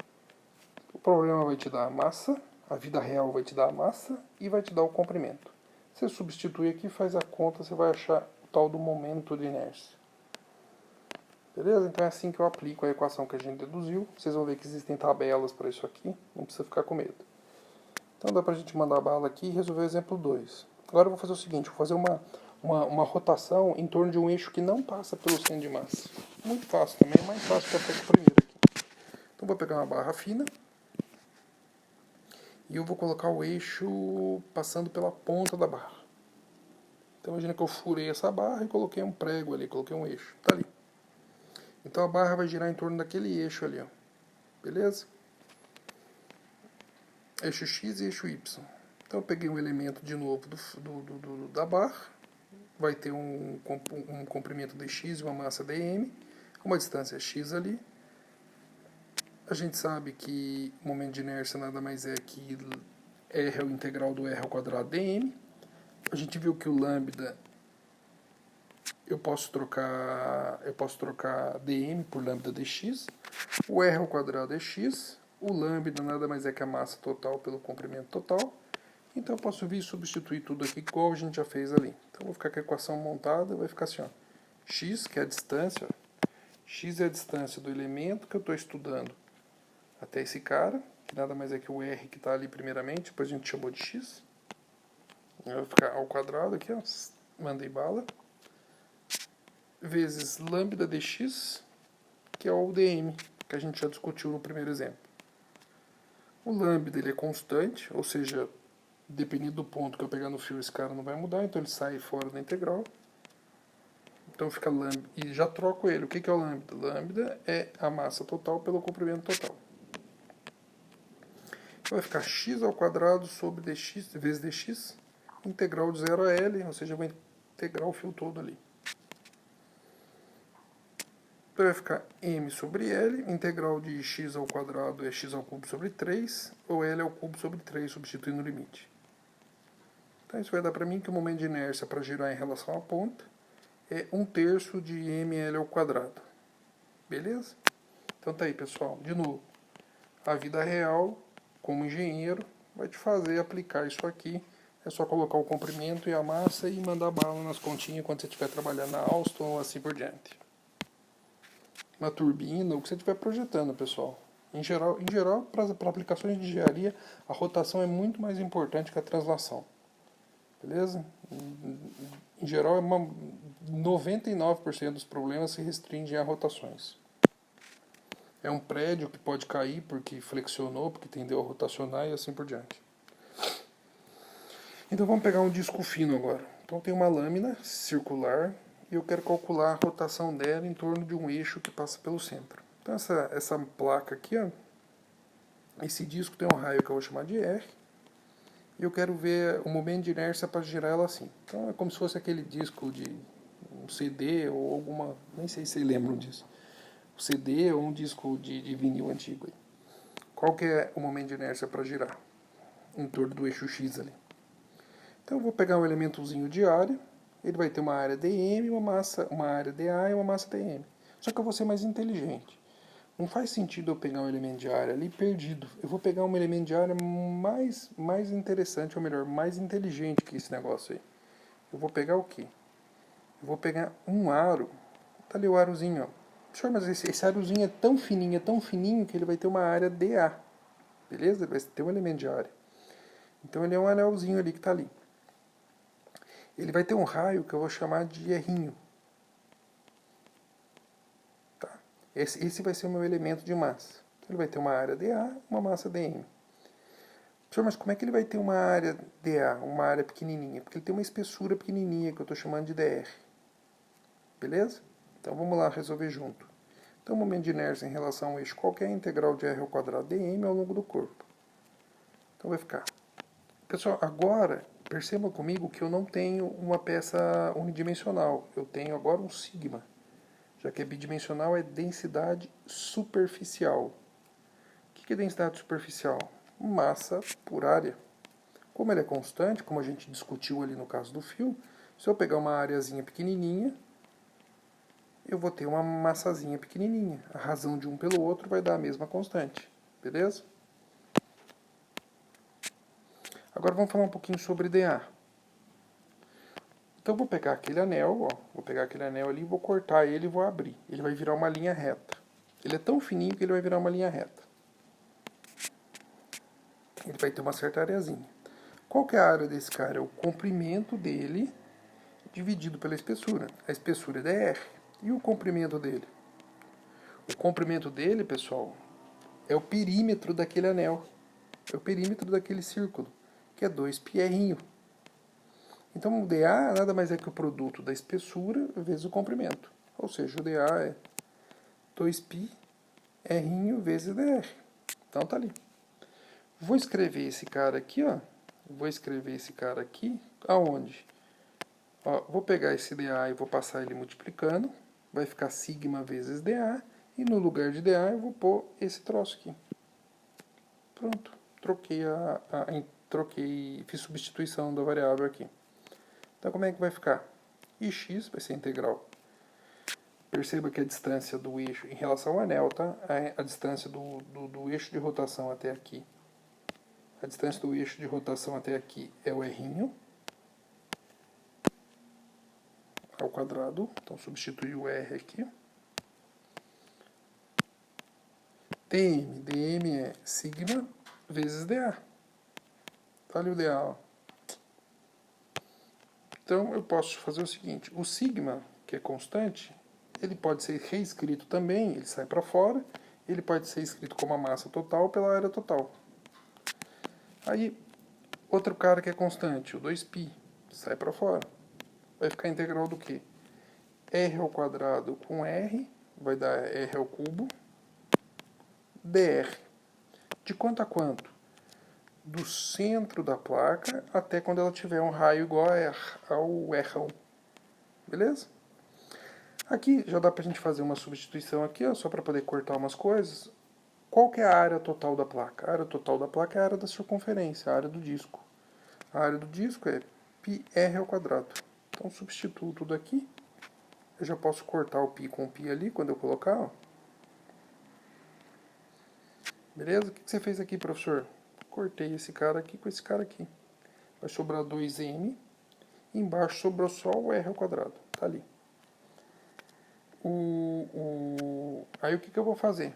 O problema vai te dar a massa, a vida real vai te dar a massa e vai te dar o comprimento. Você substitui aqui, faz a conta, você vai achar o tal do momento de inércia. Beleza? Então é assim que eu aplico a equação que a gente deduziu. Vocês vão ver que existem tabelas para isso aqui, não precisa ficar com medo. Então dá para a gente mandar a bala aqui e resolver o exemplo 2. Agora eu vou fazer o seguinte, vou fazer uma rotação em torno de um eixo que não passa pelo centro de massa. Muito fácil também, é mais fácil que até o primeiro aqui. Então vou pegar uma barra fina e eu vou colocar o eixo passando pela ponta da barra. Então imagina que eu furei essa barra e coloquei um prego ali, coloquei um eixo. Tá ali. Então a barra vai girar em torno daquele eixo ali, ó. Beleza? Eixo X e eixo Y. Então eu peguei um elemento de novo da barra. Vai ter um comprimento dx e uma massa dm. Uma distância x ali. A gente sabe que o momento de inércia nada mais é que r é o integral do r ao quadrado dm. A gente viu que o lambda eu posso trocar dm por lambda dx. O r ao quadrado é x. O lambda nada mais é que a massa total pelo comprimento total. Então eu posso vir e substituir tudo aqui igual a gente já fez ali. Então vou ficar com a equação montada, vai ficar assim, ó. X, que é a distância, ó. X é a distância do elemento que eu estou estudando até esse cara, que nada mais é que o R que está ali primeiramente, depois a gente chamou de X. Vai ficar ao quadrado aqui, ó. Mandei bala. Vezes lambda dx, que é o dm, que a gente já discutiu no primeiro exemplo. O lambda ele é constante, ou seja, dependendo do ponto que eu pegar no fio, esse cara não vai mudar, então ele sai fora da integral. Então fica lambda, e já troco ele. O que é o lambda? Lambda é a massa total pelo comprimento total. Então vai ficar x ao quadrado sobre dx vezes dx, integral de 0 a L, ou seja, vai integrar o fio todo ali. Então vai ficar m sobre L, integral de x ao quadrado é x ao cubo sobre 3, ou L ao cubo sobre 3, substituindo o limite. Então isso vai dar para mim que o momento de inércia para girar em relação à ponta é 1/3 de ml ao quadrado. Beleza? Então tá aí, pessoal. De novo, a vida real, como engenheiro, vai te fazer aplicar isso aqui. É só colocar o comprimento e a massa e mandar bala nas continhas quando você estiver trabalhando na Alstom ou assim por diante. Uma turbina, o que você estiver projetando, pessoal. Em geral para aplicações de engenharia, a rotação é muito mais importante que a translação. Beleza? Em geral, 99% dos problemas se restringem a rotações. É um prédio que pode cair porque flexionou, porque tendeu a rotacionar e assim por diante. Então vamos pegar um disco fino agora. Então tem uma lâmina circular e eu quero calcular a rotação dela em torno de um eixo que passa pelo centro. Então essa placa aqui, ó, esse disco tem um raio que eu vou chamar de R. E eu quero ver o momento de inércia para girar ela assim. Então é como se fosse aquele disco de um CD ou alguma... nem sei se vocês lembram disso. Um CD ou um disco de vinil antigo. Qual que é o momento de inércia para girar? Em torno do eixo X ali. Então eu vou pegar um elementozinho de área. Ele vai ter uma área dm, uma área dA e uma massa dm. Só que eu vou ser mais inteligente. Não faz sentido eu pegar um elemento de área ali perdido. Eu vou pegar um elemento de área mais interessante, ou melhor, mais inteligente que esse negócio aí. Eu vou pegar o quê? Eu vou pegar um aro. Tá ali o arozinho, ó. Senhor, mas esse arozinho é tão fininho, que ele vai ter uma área dA. Beleza? Ele vai ter um elemento de área. Então ele é um anelzinho ali que tá ali. Ele vai ter um raio que eu vou chamar de errinho. Esse vai ser o meu elemento de massa. Então, ele vai ter uma área dA, uma massa dm. Professor, mas como é que ele vai ter uma área dA, uma área pequenininha? Porque ele tem uma espessura pequenininha que eu estou chamando de dr. Beleza? Então vamos lá resolver junto. Então o momento de inércia em relação ao eixo qualquer é integral de r ao quadrado dm ao longo do corpo. Então vai ficar. Pessoal, agora percebam comigo que eu não tenho uma peça unidimensional. Eu tenho agora um sigma. Já que é bidimensional, é densidade superficial. O que é densidade superficial? Massa por área. Como ele é constante, como a gente discutiu ali no caso do fio, se eu pegar uma areazinha pequenininha, eu vou ter uma massazinha pequenininha. A razão de um pelo outro vai dar a mesma constante. Beleza? Agora vamos falar um pouquinho sobre dA. Então eu vou pegar aquele anel, ó, vou pegar aquele anel ali, vou cortar ele e vou abrir. Ele vai virar uma linha reta. Ele é tão fininho que ele vai virar uma linha reta. Ele vai ter uma certa areazinha. Qual que é a área desse cara? É o comprimento dele dividido pela espessura. A espessura é dr. E o comprimento dele? O comprimento dele, pessoal, é o perímetro daquele anel. É o perímetro daquele círculo, que é 2πr. Então o dA nada mais é que o produto da espessura vezes o comprimento. Ou seja, o dA é 2πr vezes dr. Então tá ali. Vou escrever esse cara aqui, ó. Vou escrever esse cara aqui, aonde? Ó, vou pegar esse dA e vou passar ele multiplicando. Vai ficar sigma vezes dA. E no lugar de dA eu vou pôr esse troço aqui. Pronto. Troquei, fiz substituição da variável aqui. Então como é que vai ficar? Ix vai ser integral. Perceba que a distância do eixo em relação ao anel, tá? A distância do eixo de rotação até aqui. A distância do eixo de rotação até aqui é o errinho ao quadrado. Então substitui o R aqui. dm é sigma vezes dA. Olha o dA, ó. Então eu posso fazer o seguinte, o sigma, que é constante, ele pode ser reescrito também, ele sai para fora, ele pode ser escrito como a massa total pela área total. Aí, Outro cara que é constante, o 2π, sai para fora. Vai ficar a integral do quê? R ao quadrado com R, vai dar R ao cubo, dr. De quanto a quanto? Do centro da placa até quando ela tiver um raio igual ao R1. Beleza? Aqui já dá pra gente fazer uma substituição aqui, ó, só para poder cortar umas coisas. Qual que é a área total da placa? A área total da placa é a área da circunferência, a área do disco. A área do disco é πr ao quadrado. Então substituo tudo aqui. Eu já posso cortar o π com o π ali quando eu colocar, ó. Beleza? O que você fez aqui, professor? Cortei esse cara aqui com esse cara aqui. Vai sobrar 2m. Embaixo sobrou só o r ao quadrado. Tá ali. Aí o que eu vou fazer?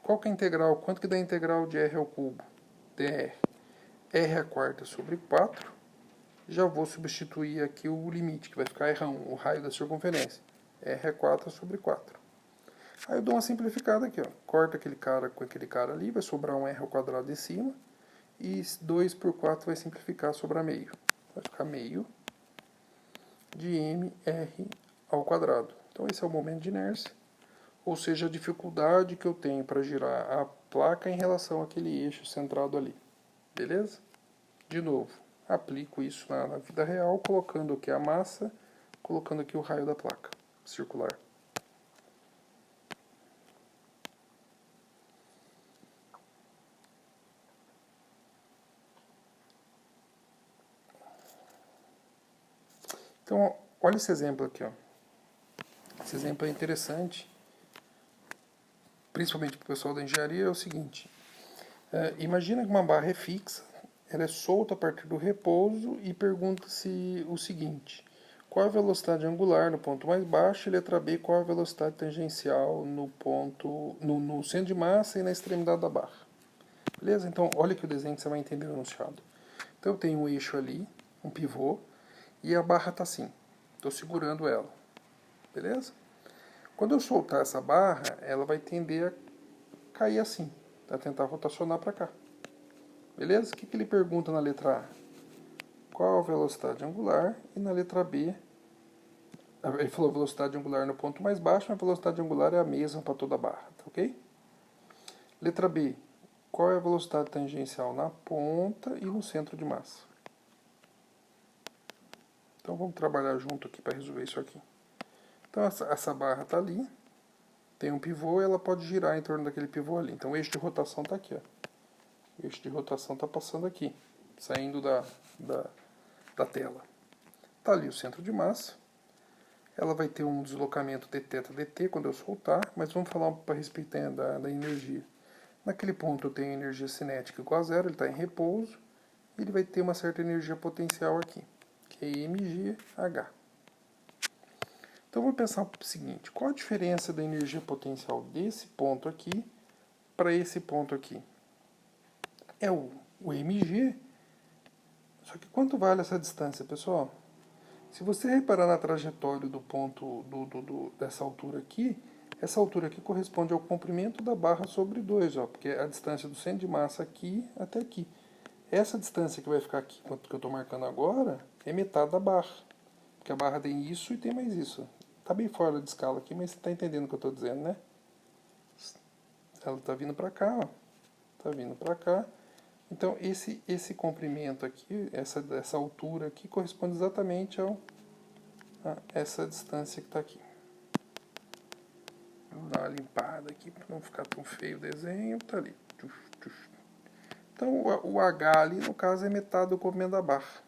Qual que é a integral? Quanto que dá a integral de r ao cubo? dr. R a quarta sobre 4. Já vou substituir aqui o limite, que vai ficar R1, o raio da circunferência. R a 4 sobre 4. Aí eu dou uma simplificada aqui, ó. Corta aquele cara com aquele cara ali, vai sobrar um r ao quadrado em cima. E 2 por 4 vai simplificar, sobrar meio. Vai ficar meio de mr ao quadrado. Então esse é o momento de inércia, ou seja, a dificuldade que eu tenho para girar a placa em relação àquele eixo centrado ali. Beleza? De novo, aplico isso na vida real, colocando aqui a massa, colocando aqui o raio da placa circular. Então, olha esse exemplo aqui, ó. Esse exemplo é interessante, principalmente para o pessoal da engenharia, é o seguinte. Imagina que uma barra é fixa, ela é solta a partir do repouso e pergunta-se o seguinte: qual a velocidade angular no ponto mais baixo, e letra B, qual a velocidade tangencial no centro de massa e na extremidade da barra. Beleza? Então, olha aqui o desenho que você vai entender o enunciado. Então, eu tenho um eixo ali, um pivô, e a barra está assim. Estou segurando ela. Beleza? Quando eu soltar essa barra, ela vai tender a cair assim, para tentar rotacionar para cá. Beleza? O que ele pergunta na letra A? Qual a velocidade angular? E na letra B, ele falou velocidade angular no ponto mais baixo, mas a velocidade angular é a mesma para toda a barra, tá ok? Letra B, qual é a velocidade tangencial na ponta e no centro de massa? Então vamos trabalhar junto aqui para resolver isso aqui. Então essa barra está ali, tem um pivô e ela pode girar em torno daquele pivô ali. Então o eixo de rotação está aqui, ó. O eixo de rotação está passando aqui, saindo da tela. Está ali o centro de massa. Ela vai ter um deslocamento dθ/dt quando eu soltar, mas vamos falar a respeito da energia. Naquele ponto eu tenho energia cinética igual a zero, ele está em repouso, e ele vai ter uma certa energia potencial aqui, que é mgh. Então vamos pensar o seguinte: qual a diferença da energia potencial desse ponto aqui para esse ponto aqui? É o mg, só que quanto vale essa distância, pessoal? Se você reparar na trajetória do ponto dessa altura aqui, essa altura aqui corresponde ao comprimento da barra sobre 2, ó, porque é a distância do centro de massa aqui até aqui. Essa distância que vai ficar aqui, quanto que eu estou marcando agora, é metade da barra. Porque a barra tem isso e tem mais isso. Está bem fora de escala aqui, mas você está entendendo o que eu estou dizendo, né? Ela está vindo para cá, ó. Está vindo para cá. Então, esse comprimento aqui, essa altura aqui, corresponde exatamente a essa distância que está aqui. Vou dar uma limpada aqui para não ficar tão feio o desenho. Está ali. Então, o H ali, no caso, é metade do comprimento da barra.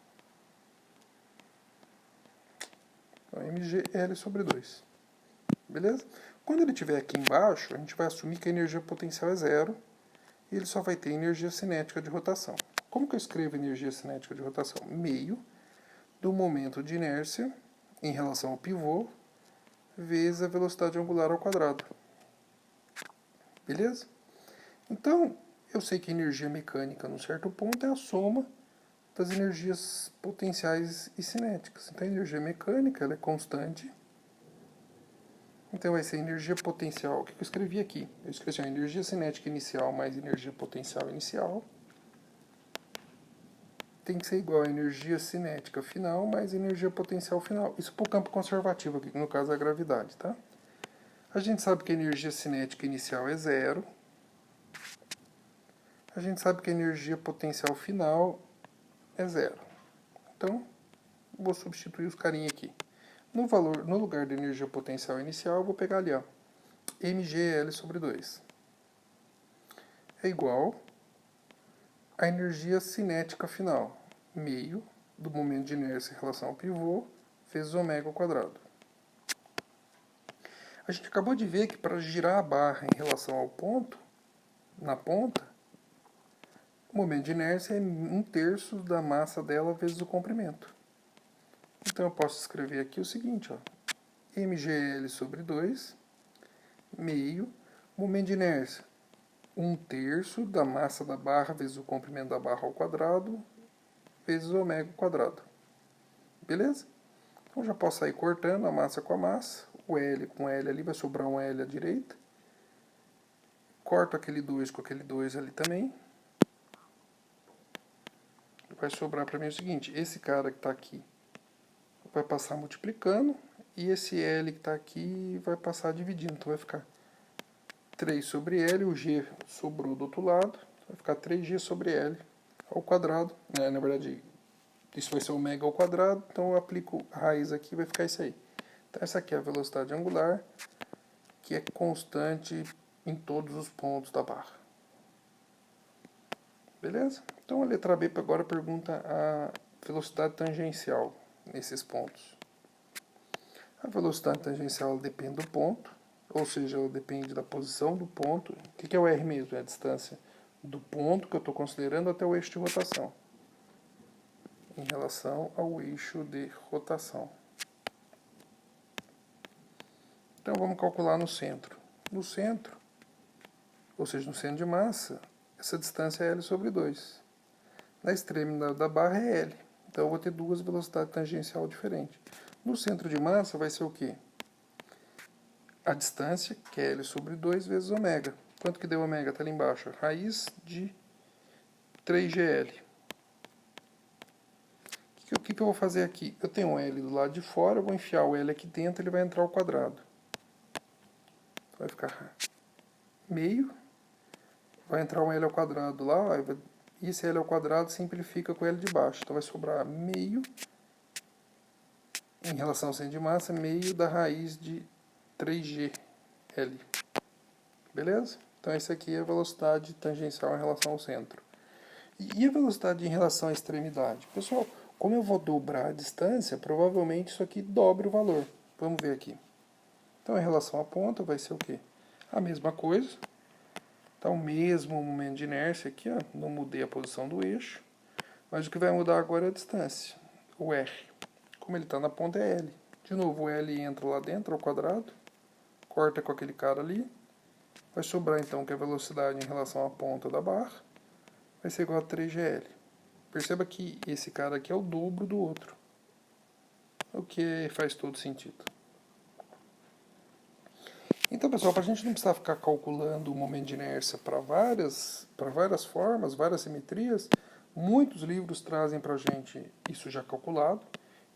Então, mgL sobre 2. Beleza? Quando ele estiver aqui embaixo, a gente vai assumir que a energia potencial é zero. E ele só vai ter energia cinética de rotação. Como que eu escrevo energia cinética de rotação? Meio do momento de inércia em relação ao pivô vezes a velocidade angular ao quadrado. Beleza? Então, eu sei que a energia mecânica, num certo ponto, é a soma das energias potenciais e cinéticas. Então, a energia mecânica ela é constante. Então vai ser energia potencial. O que eu escrevi aqui? Eu escrevi assim, energia cinética inicial mais energia potencial inicial. tem que ser igual a energia cinética final mais energia potencial final. Isso para o campo conservativo aqui, que no caso é a gravidade, tá? A gente sabe que a energia cinética inicial é zero. A gente sabe que a energia potencial final é zero. Então, vou substituir os carinha aqui. No lugar da energia potencial inicial, eu vou pegar ali, ó, mgl sobre 2. É igual a energia cinética final, meio do momento de inércia em relação ao pivô, vezes ômega ao quadrado. A gente acabou de ver que para girar a barra em relação ao ponto, na ponta, o momento de inércia é 1/3 da massa dela vezes o comprimento. Então eu posso escrever aqui o seguinte, ó, mgl sobre 2, meio, momento de inércia, 1/3 da massa da barra vezes o comprimento da barra ao quadrado, vezes ômega ao quadrado. Beleza? Então já posso sair cortando a massa com a massa, o L com L ali, vai sobrar um L à direita. Corto aquele 2 com aquele 2 ali também. Vai sobrar para mim o seguinte, esse cara que está aqui vai passar multiplicando, e esse L que está aqui vai passar dividindo, então vai ficar 3 sobre L, o G sobrou do outro lado, vai ficar 3G sobre L ao quadrado, né? Na verdade, isso vai ser ômega ao quadrado, então eu aplico a raiz aqui, vai ficar isso aí. Então essa aqui é a velocidade angular, que é constante em todos os pontos da barra. Beleza? Então a letra B agora pergunta a velocidade tangencial nesses pontos. A velocidade tangencial depende do ponto, ou seja, ela depende da posição do ponto. O que é o R mesmo? É a distância do ponto que eu estou considerando até o eixo de rotação, em relação ao eixo de rotação. Então vamos calcular no centro. No centro, ou seja, no centro de massa, essa distância é L sobre 2. Na extremidade da barra é L. Então eu vou ter duas velocidades tangencial diferentes. No centro de massa vai ser o quê? A distância, que é L sobre 2 vezes ômega. Quanto que deu ômega? Está ali embaixo. Raiz de 3GL. O que eu vou fazer aqui? Eu tenho um L do lado de fora, eu vou enfiar o L aqui dentro, ele vai entrar ao quadrado. Vai ficar meio. Vai entrar um L ao quadrado lá, e esse L ao quadrado simplifica com o L de baixo. Então vai sobrar meio, em relação ao centro de massa, meio da raiz de 3GL. Beleza? Então essa aqui é a velocidade tangencial em relação ao centro. E a velocidade em relação à extremidade? Pessoal, como eu vou dobrar a distância, provavelmente isso aqui dobra o valor. Vamos ver aqui. Então em relação à ponta vai ser o quê? A mesma coisa. Então, o mesmo momento de inércia aqui, ó, não mudei a posição do eixo, mas o que vai mudar agora é a distância, o R. Como ele está na ponta é L. De novo, o L entra lá dentro ao quadrado, corta com aquele cara ali, vai sobrar então que a velocidade em relação à ponta da barra vai ser igual a 3GL. Perceba que esse cara aqui é o dobro do outro, o que faz todo sentido. Então, pessoal, para a gente não precisar ficar calculando o momento de inércia para várias formas, várias simetrias, muitos livros trazem para a gente isso já calculado.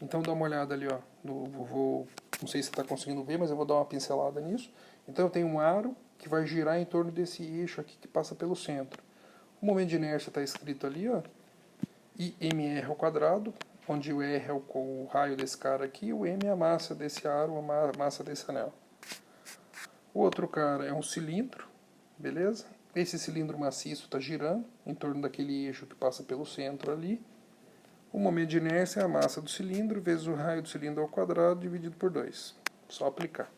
Então, dá uma olhada ali, ó, não sei se você está conseguindo ver, mas eu vou dar uma pincelada nisso. Então, eu tenho um aro que vai girar em torno desse eixo aqui que passa pelo centro. O momento de inércia está escrito ali, ó, IMR ao quadrado, onde o R é o raio desse cara aqui, o M é a massa desse aro, a massa desse anel. O outro cara é um cilindro, beleza? Esse cilindro maciço está girando em torno daquele eixo que passa pelo centro ali. O momento de inércia é a massa do cilindro vezes o raio do cilindro ao quadrado dividido por 2. Só aplicar.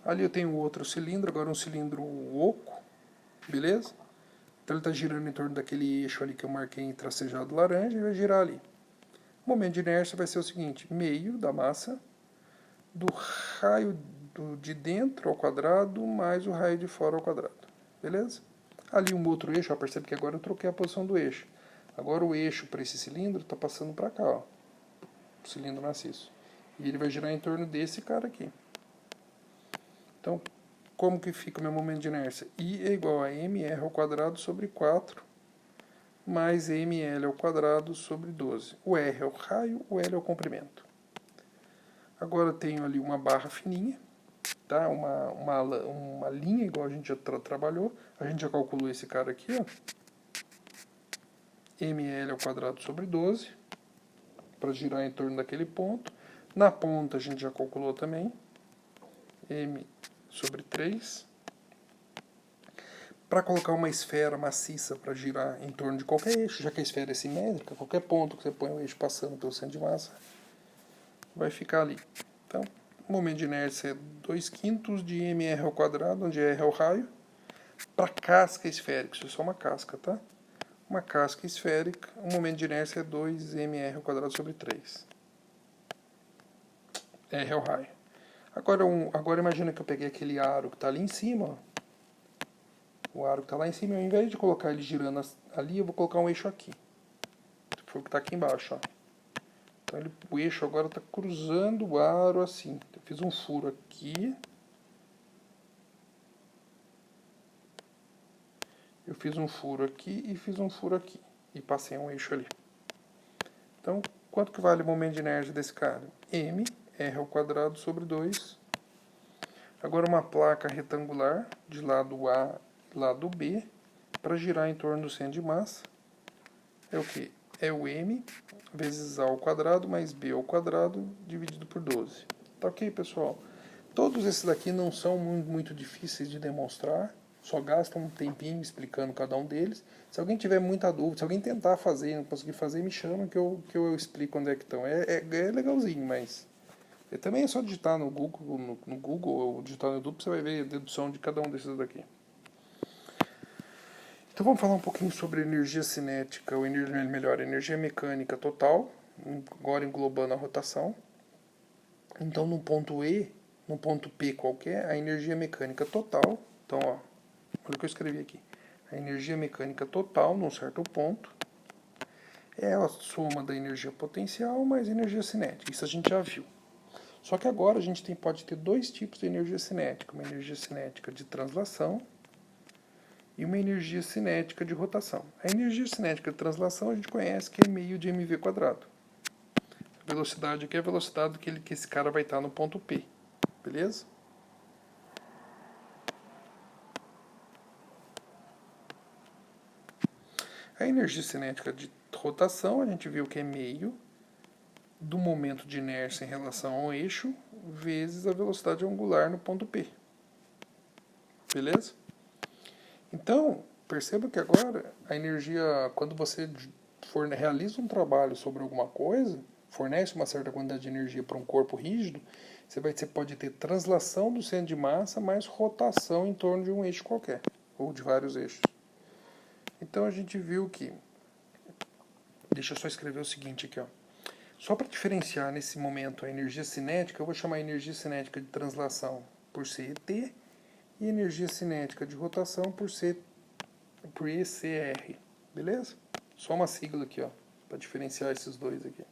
Ali eu tenho outro cilindro, agora um cilindro oco, beleza? Então ele está girando em torno daquele eixo ali que eu marquei em tracejado laranja e vai girar ali. O momento de inércia vai ser o seguinte, meio da massa do raio de dentro ao quadrado mais o raio de fora ao quadrado. Beleza? Ali um outro eixo, ó, percebe que agora eu troquei a posição do eixo. Agora o eixo para esse cilindro está passando para cá, ó, o cilindro maciço. E ele vai girar em torno desse cara aqui. Então, como que fica o meu momento de inércia? I é igual a mr ao quadrado sobre 4 mais ml ao quadrado sobre 12. O R é o raio, o L é o comprimento. Agora eu tenho ali uma barra fininha, tá? uma linha igual a gente já trabalhou. A gente já calculou esse cara aqui, ó. ml ao quadrado sobre 12, para girar em torno daquele ponto. Na ponta a gente já calculou também, m sobre 3. Para colocar uma esfera maciça para girar em torno de qualquer eixo, já que a esfera é simétrica, qualquer ponto que você põe o eixo passando pelo centro de massa, vai ficar ali. Então, o momento de inércia é 2/5 de mr ao quadrado, onde r é o raio, para casca esférica, isso é só uma casca, tá? Uma casca esférica, o momento de inércia é 2mr ao quadrado sobre 3. R é o raio. Agora imagina que eu peguei aquele aro que está ali em cima, ó. O aro que está lá em cima, ao invés de colocar ele girando ali, eu vou colocar um eixo aqui. Foi o que está aqui embaixo, ó. Então o eixo agora está cruzando o aro assim. Eu fiz um furo aqui. Eu fiz um furo aqui e fiz um furo aqui. E passei um eixo ali. Então, quanto que vale o momento de inércia desse cara? M, R ao quadrado sobre 2. Agora uma placa retangular de lado A e lado B, para girar em torno do centro de massa, é o que? É o M vezes A ao quadrado mais B ao quadrado dividido por 12. Tá ok, pessoal? Todos esses daqui não são muito difíceis de demonstrar, só gastam um tempinho explicando cada um deles. Se alguém tiver muita dúvida, se alguém tentar fazer e não conseguir fazer, me chama que eu explico onde é que estão. É legalzinho, mas também é só digitar no Google ou digitar no YouTube, você vai ver a dedução de cada um desses daqui. Então vamos falar um pouquinho sobre energia cinética, ou energia mecânica total, agora englobando a rotação. Então no ponto E, no ponto P qualquer, a energia mecânica total, então ó, olha o que eu escrevi aqui, a energia mecânica total num certo ponto é a soma da energia potencial mais energia cinética, isso a gente já viu. Só que agora a gente pode ter dois tipos de energia cinética, uma energia cinética de translação e uma energia cinética de rotação. A energia cinética de translação a gente conhece que é meio de mv quadrado. A velocidade aqui é a velocidade que esse cara vai estar no ponto P. Beleza? A energia cinética de rotação a gente viu que é meio do momento de inércia em relação ao eixo vezes a velocidade angular no ponto P. Beleza? Então, perceba que agora a energia, quando você realiza um trabalho sobre alguma coisa, fornece uma certa quantidade de energia para um corpo rígido, você pode ter translação do centro de massa mais rotação em torno de um eixo qualquer, ou de vários eixos. Então a gente viu que, deixa eu só escrever o seguinte aqui, ó. Só para diferenciar nesse momento a energia cinética, eu vou chamar a energia cinética de translação por CET, e energia cinética de rotação por ECR, beleza? Só uma sigla aqui, ó, para diferenciar esses dois aqui.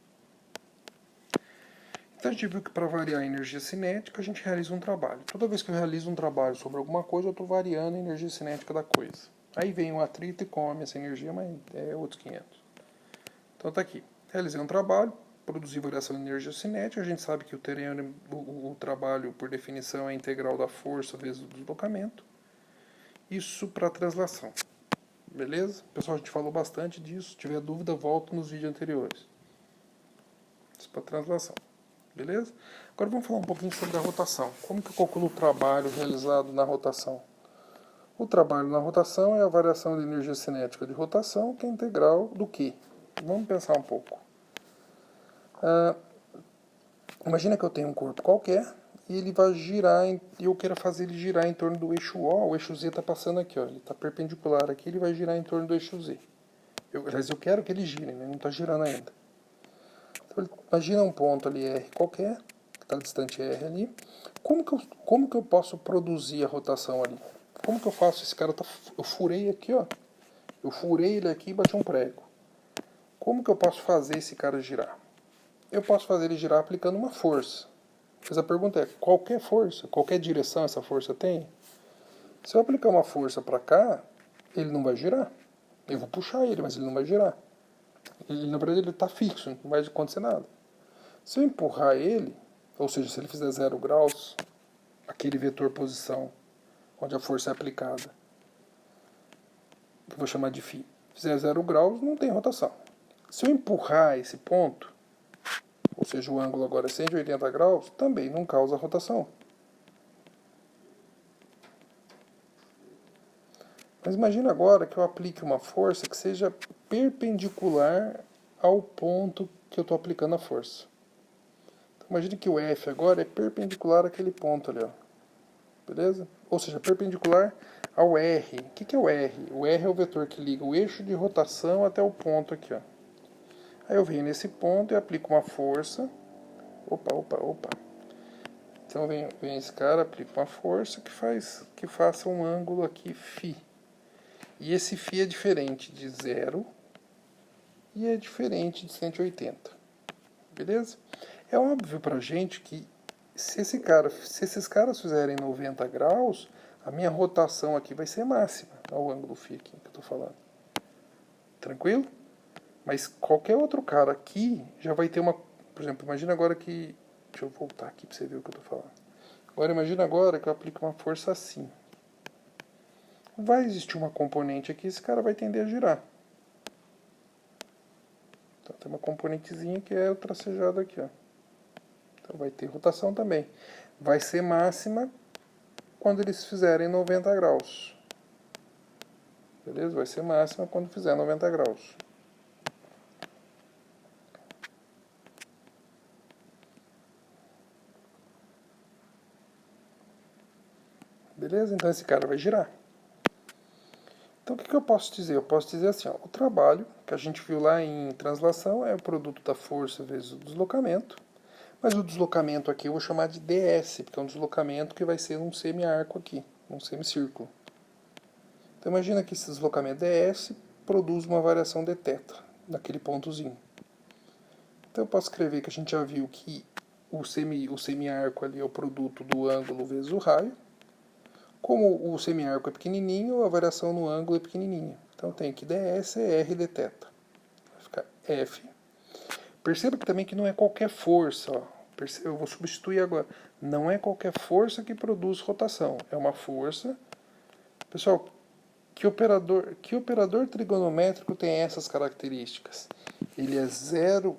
Então a gente viu que para variar a energia cinética a gente realiza um trabalho. Toda vez que eu realizo um trabalho sobre alguma coisa, eu estou variando a energia cinética da coisa. Aí vem o atrito e come essa energia, mas é outros 500. Então tá aqui, realizei um trabalho, produzi variação de energia cinética, a gente sabe que o trabalho, por definição, é integral da força vezes o deslocamento. Isso para translação. Beleza? Pessoal, a gente falou bastante disso. Se tiver dúvida, volto nos vídeos anteriores. Isso para translação. Beleza? Agora vamos falar um pouquinho sobre a rotação. Como que eu calculo o trabalho realizado na rotação? O trabalho na rotação é a variação de energia cinética de rotação, que é integral do quê? Vamos pensar um pouco. Imagina que eu tenho um corpo qualquer e ele vai girar, e eu quero fazer ele girar em torno do eixo O. O eixo Z está passando aqui, ó, ele está perpendicular aqui, ele vai girar em torno do eixo Z. Aliás, eu quero que ele gire, né? Não está girando ainda. Então, imagina um ponto ali R qualquer, que está distante R ali. Como que eu posso produzir a rotação ali? Como que eu faço? Esse cara eu furei aqui, ó. Eu furei ele aqui e bati um prego. Como que eu posso fazer esse cara girar? Eu posso fazer ele girar aplicando uma força. Mas a pergunta é, qualquer força, qualquer direção essa força tem? Se eu aplicar uma força para cá, ele não vai girar. Eu vou puxar ele, mas ele não vai girar. Ele, na verdade, ele está fixo, não vai acontecer nada. Se eu empurrar ele, ou seja, se ele fizer 0 graus, aquele vetor posição, onde a força é aplicada, que eu vou chamar de φ, fizer 0 graus, não tem rotação. Se eu empurrar esse ponto, ou seja, o ângulo agora é 180 graus, também não causa rotação. Mas imagina agora que eu aplique uma força que seja perpendicular ao ponto que eu estou aplicando a força. Então, imagine que o F agora é perpendicular àquele ponto ali, ó. Beleza? Ou seja, perpendicular ao R. O que é o R? O R é o vetor que liga o eixo de rotação até o ponto aqui, ó. Aí eu venho nesse ponto e aplico uma força. Opa. Então vem esse cara, aplica uma força que faça um ângulo aqui φ. E esse φ é diferente de 0 e é diferente de 180. Beleza? É óbvio pra gente que se esses caras fizerem 90 graus, a minha rotação aqui vai ser máxima. Olha o ângulo φ aqui que eu estou falando. Tranquilo? Mas qualquer outro cara aqui já vai ter uma... Por exemplo, imagina agora que... Deixa eu voltar aqui para você ver o que eu estou falando. Agora imagina agora que eu aplico uma força assim. Vai existir uma componente aqui, esse cara vai tender a girar. Então tem uma componentezinha que é o tracejado aqui, ó. Então vai ter rotação também. Vai ser máxima quando eles fizerem 90 graus. Beleza? Vai ser máxima quando fizer 90 graus. Beleza? Então esse cara vai girar. Então o que eu posso dizer? Eu posso dizer assim, ó, o trabalho que a gente viu lá em translação é o produto da força vezes o deslocamento. Mas o deslocamento aqui eu vou chamar de ds, porque é um deslocamento que vai ser um semi-arco aqui, um semicírculo. Então imagina que esse deslocamento ds produz uma variação de θ, naquele pontozinho. Então eu posso escrever que a gente já viu que o semi-arco ali é o produto do ângulo vezes o raio. Como o semi-arco é pequenininho, a variação no ângulo é pequenininha. Então tem que ds é r de θ. Vai ficar F. Perceba que também que não é qualquer força. Ó. Eu vou substituir agora. Não é qualquer força que produz rotação. É uma força... Pessoal, que operador trigonométrico tem essas características? Ele é zero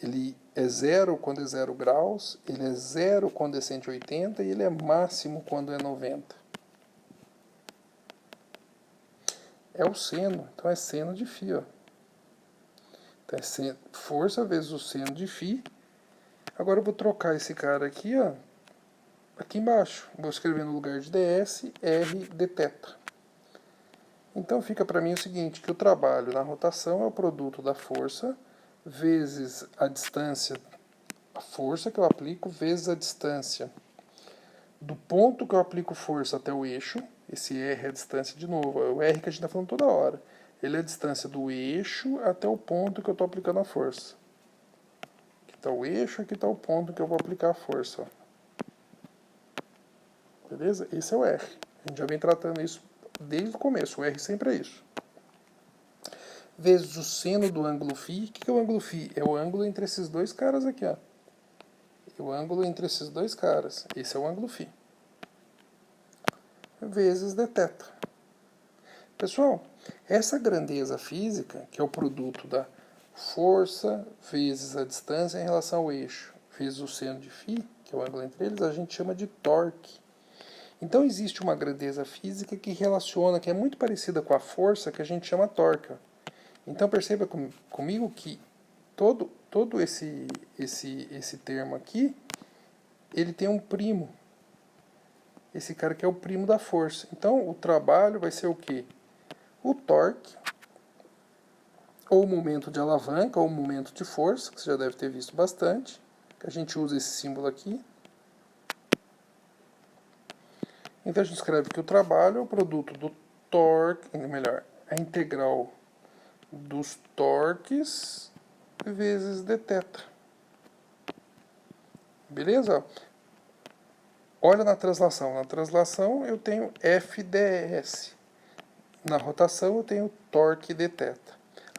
ele é zero quando é 0 graus, ele é zero quando é 180 e ele é máximo quando é 90. É o seno, então é seno de φ, ó. Então é força vezes o seno de φ. Agora eu vou trocar esse cara aqui, ó, aqui embaixo. Vou escrever no lugar de ds, r de θ. Então fica para mim o seguinte, que o trabalho na rotação é o produto da força vezes a distância, a força que eu aplico vezes a distância do ponto que eu aplico força até o eixo. Esse R é a distância de novo, é o R que a gente está falando toda hora. Ele é a distância do eixo até o ponto que eu estou aplicando a força. Aqui está o eixo, aqui está o ponto que eu vou aplicar a força. Ó. Beleza? Esse é o R. A gente já vem tratando isso desde o começo. O R sempre é isso. Vezes o seno do ângulo φ. O que é o ângulo φ? É o ângulo entre esses dois caras aqui, ó. É o ângulo entre esses dois caras. Esse é o ângulo φ. Vezes dθ. Pessoal, essa grandeza física, que é o produto da força vezes a distância em relação ao eixo, vezes o seno de φ, que é o ângulo entre eles, a gente chama de torque. Então existe uma grandeza física que relaciona, que é muito parecida com a força, que a gente chama torque. Então perceba comigo que todo esse termo aqui, ele tem um primo. Esse cara que é o primo da força. Então o trabalho vai ser o quê? O torque, ou o momento de alavanca, ou o momento de força, que você já deve ter visto bastante, que a gente usa esse símbolo aqui. Então a gente escreve que o trabalho é o produto do torque, melhor, a integral dos torques vezes dθ. Beleza? Olha na translação. Na translação eu tenho FDS. na rotação eu tenho torque de θ.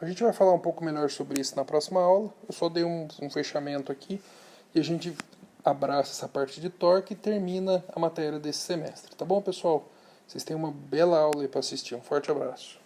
A gente vai falar um pouco melhor sobre isso na próxima aula. Eu só dei um fechamento aqui e a gente abraça essa parte de torque e termina a matéria desse semestre. Tá bom, pessoal? Vocês têm uma bela aula aí para assistir. Um forte abraço.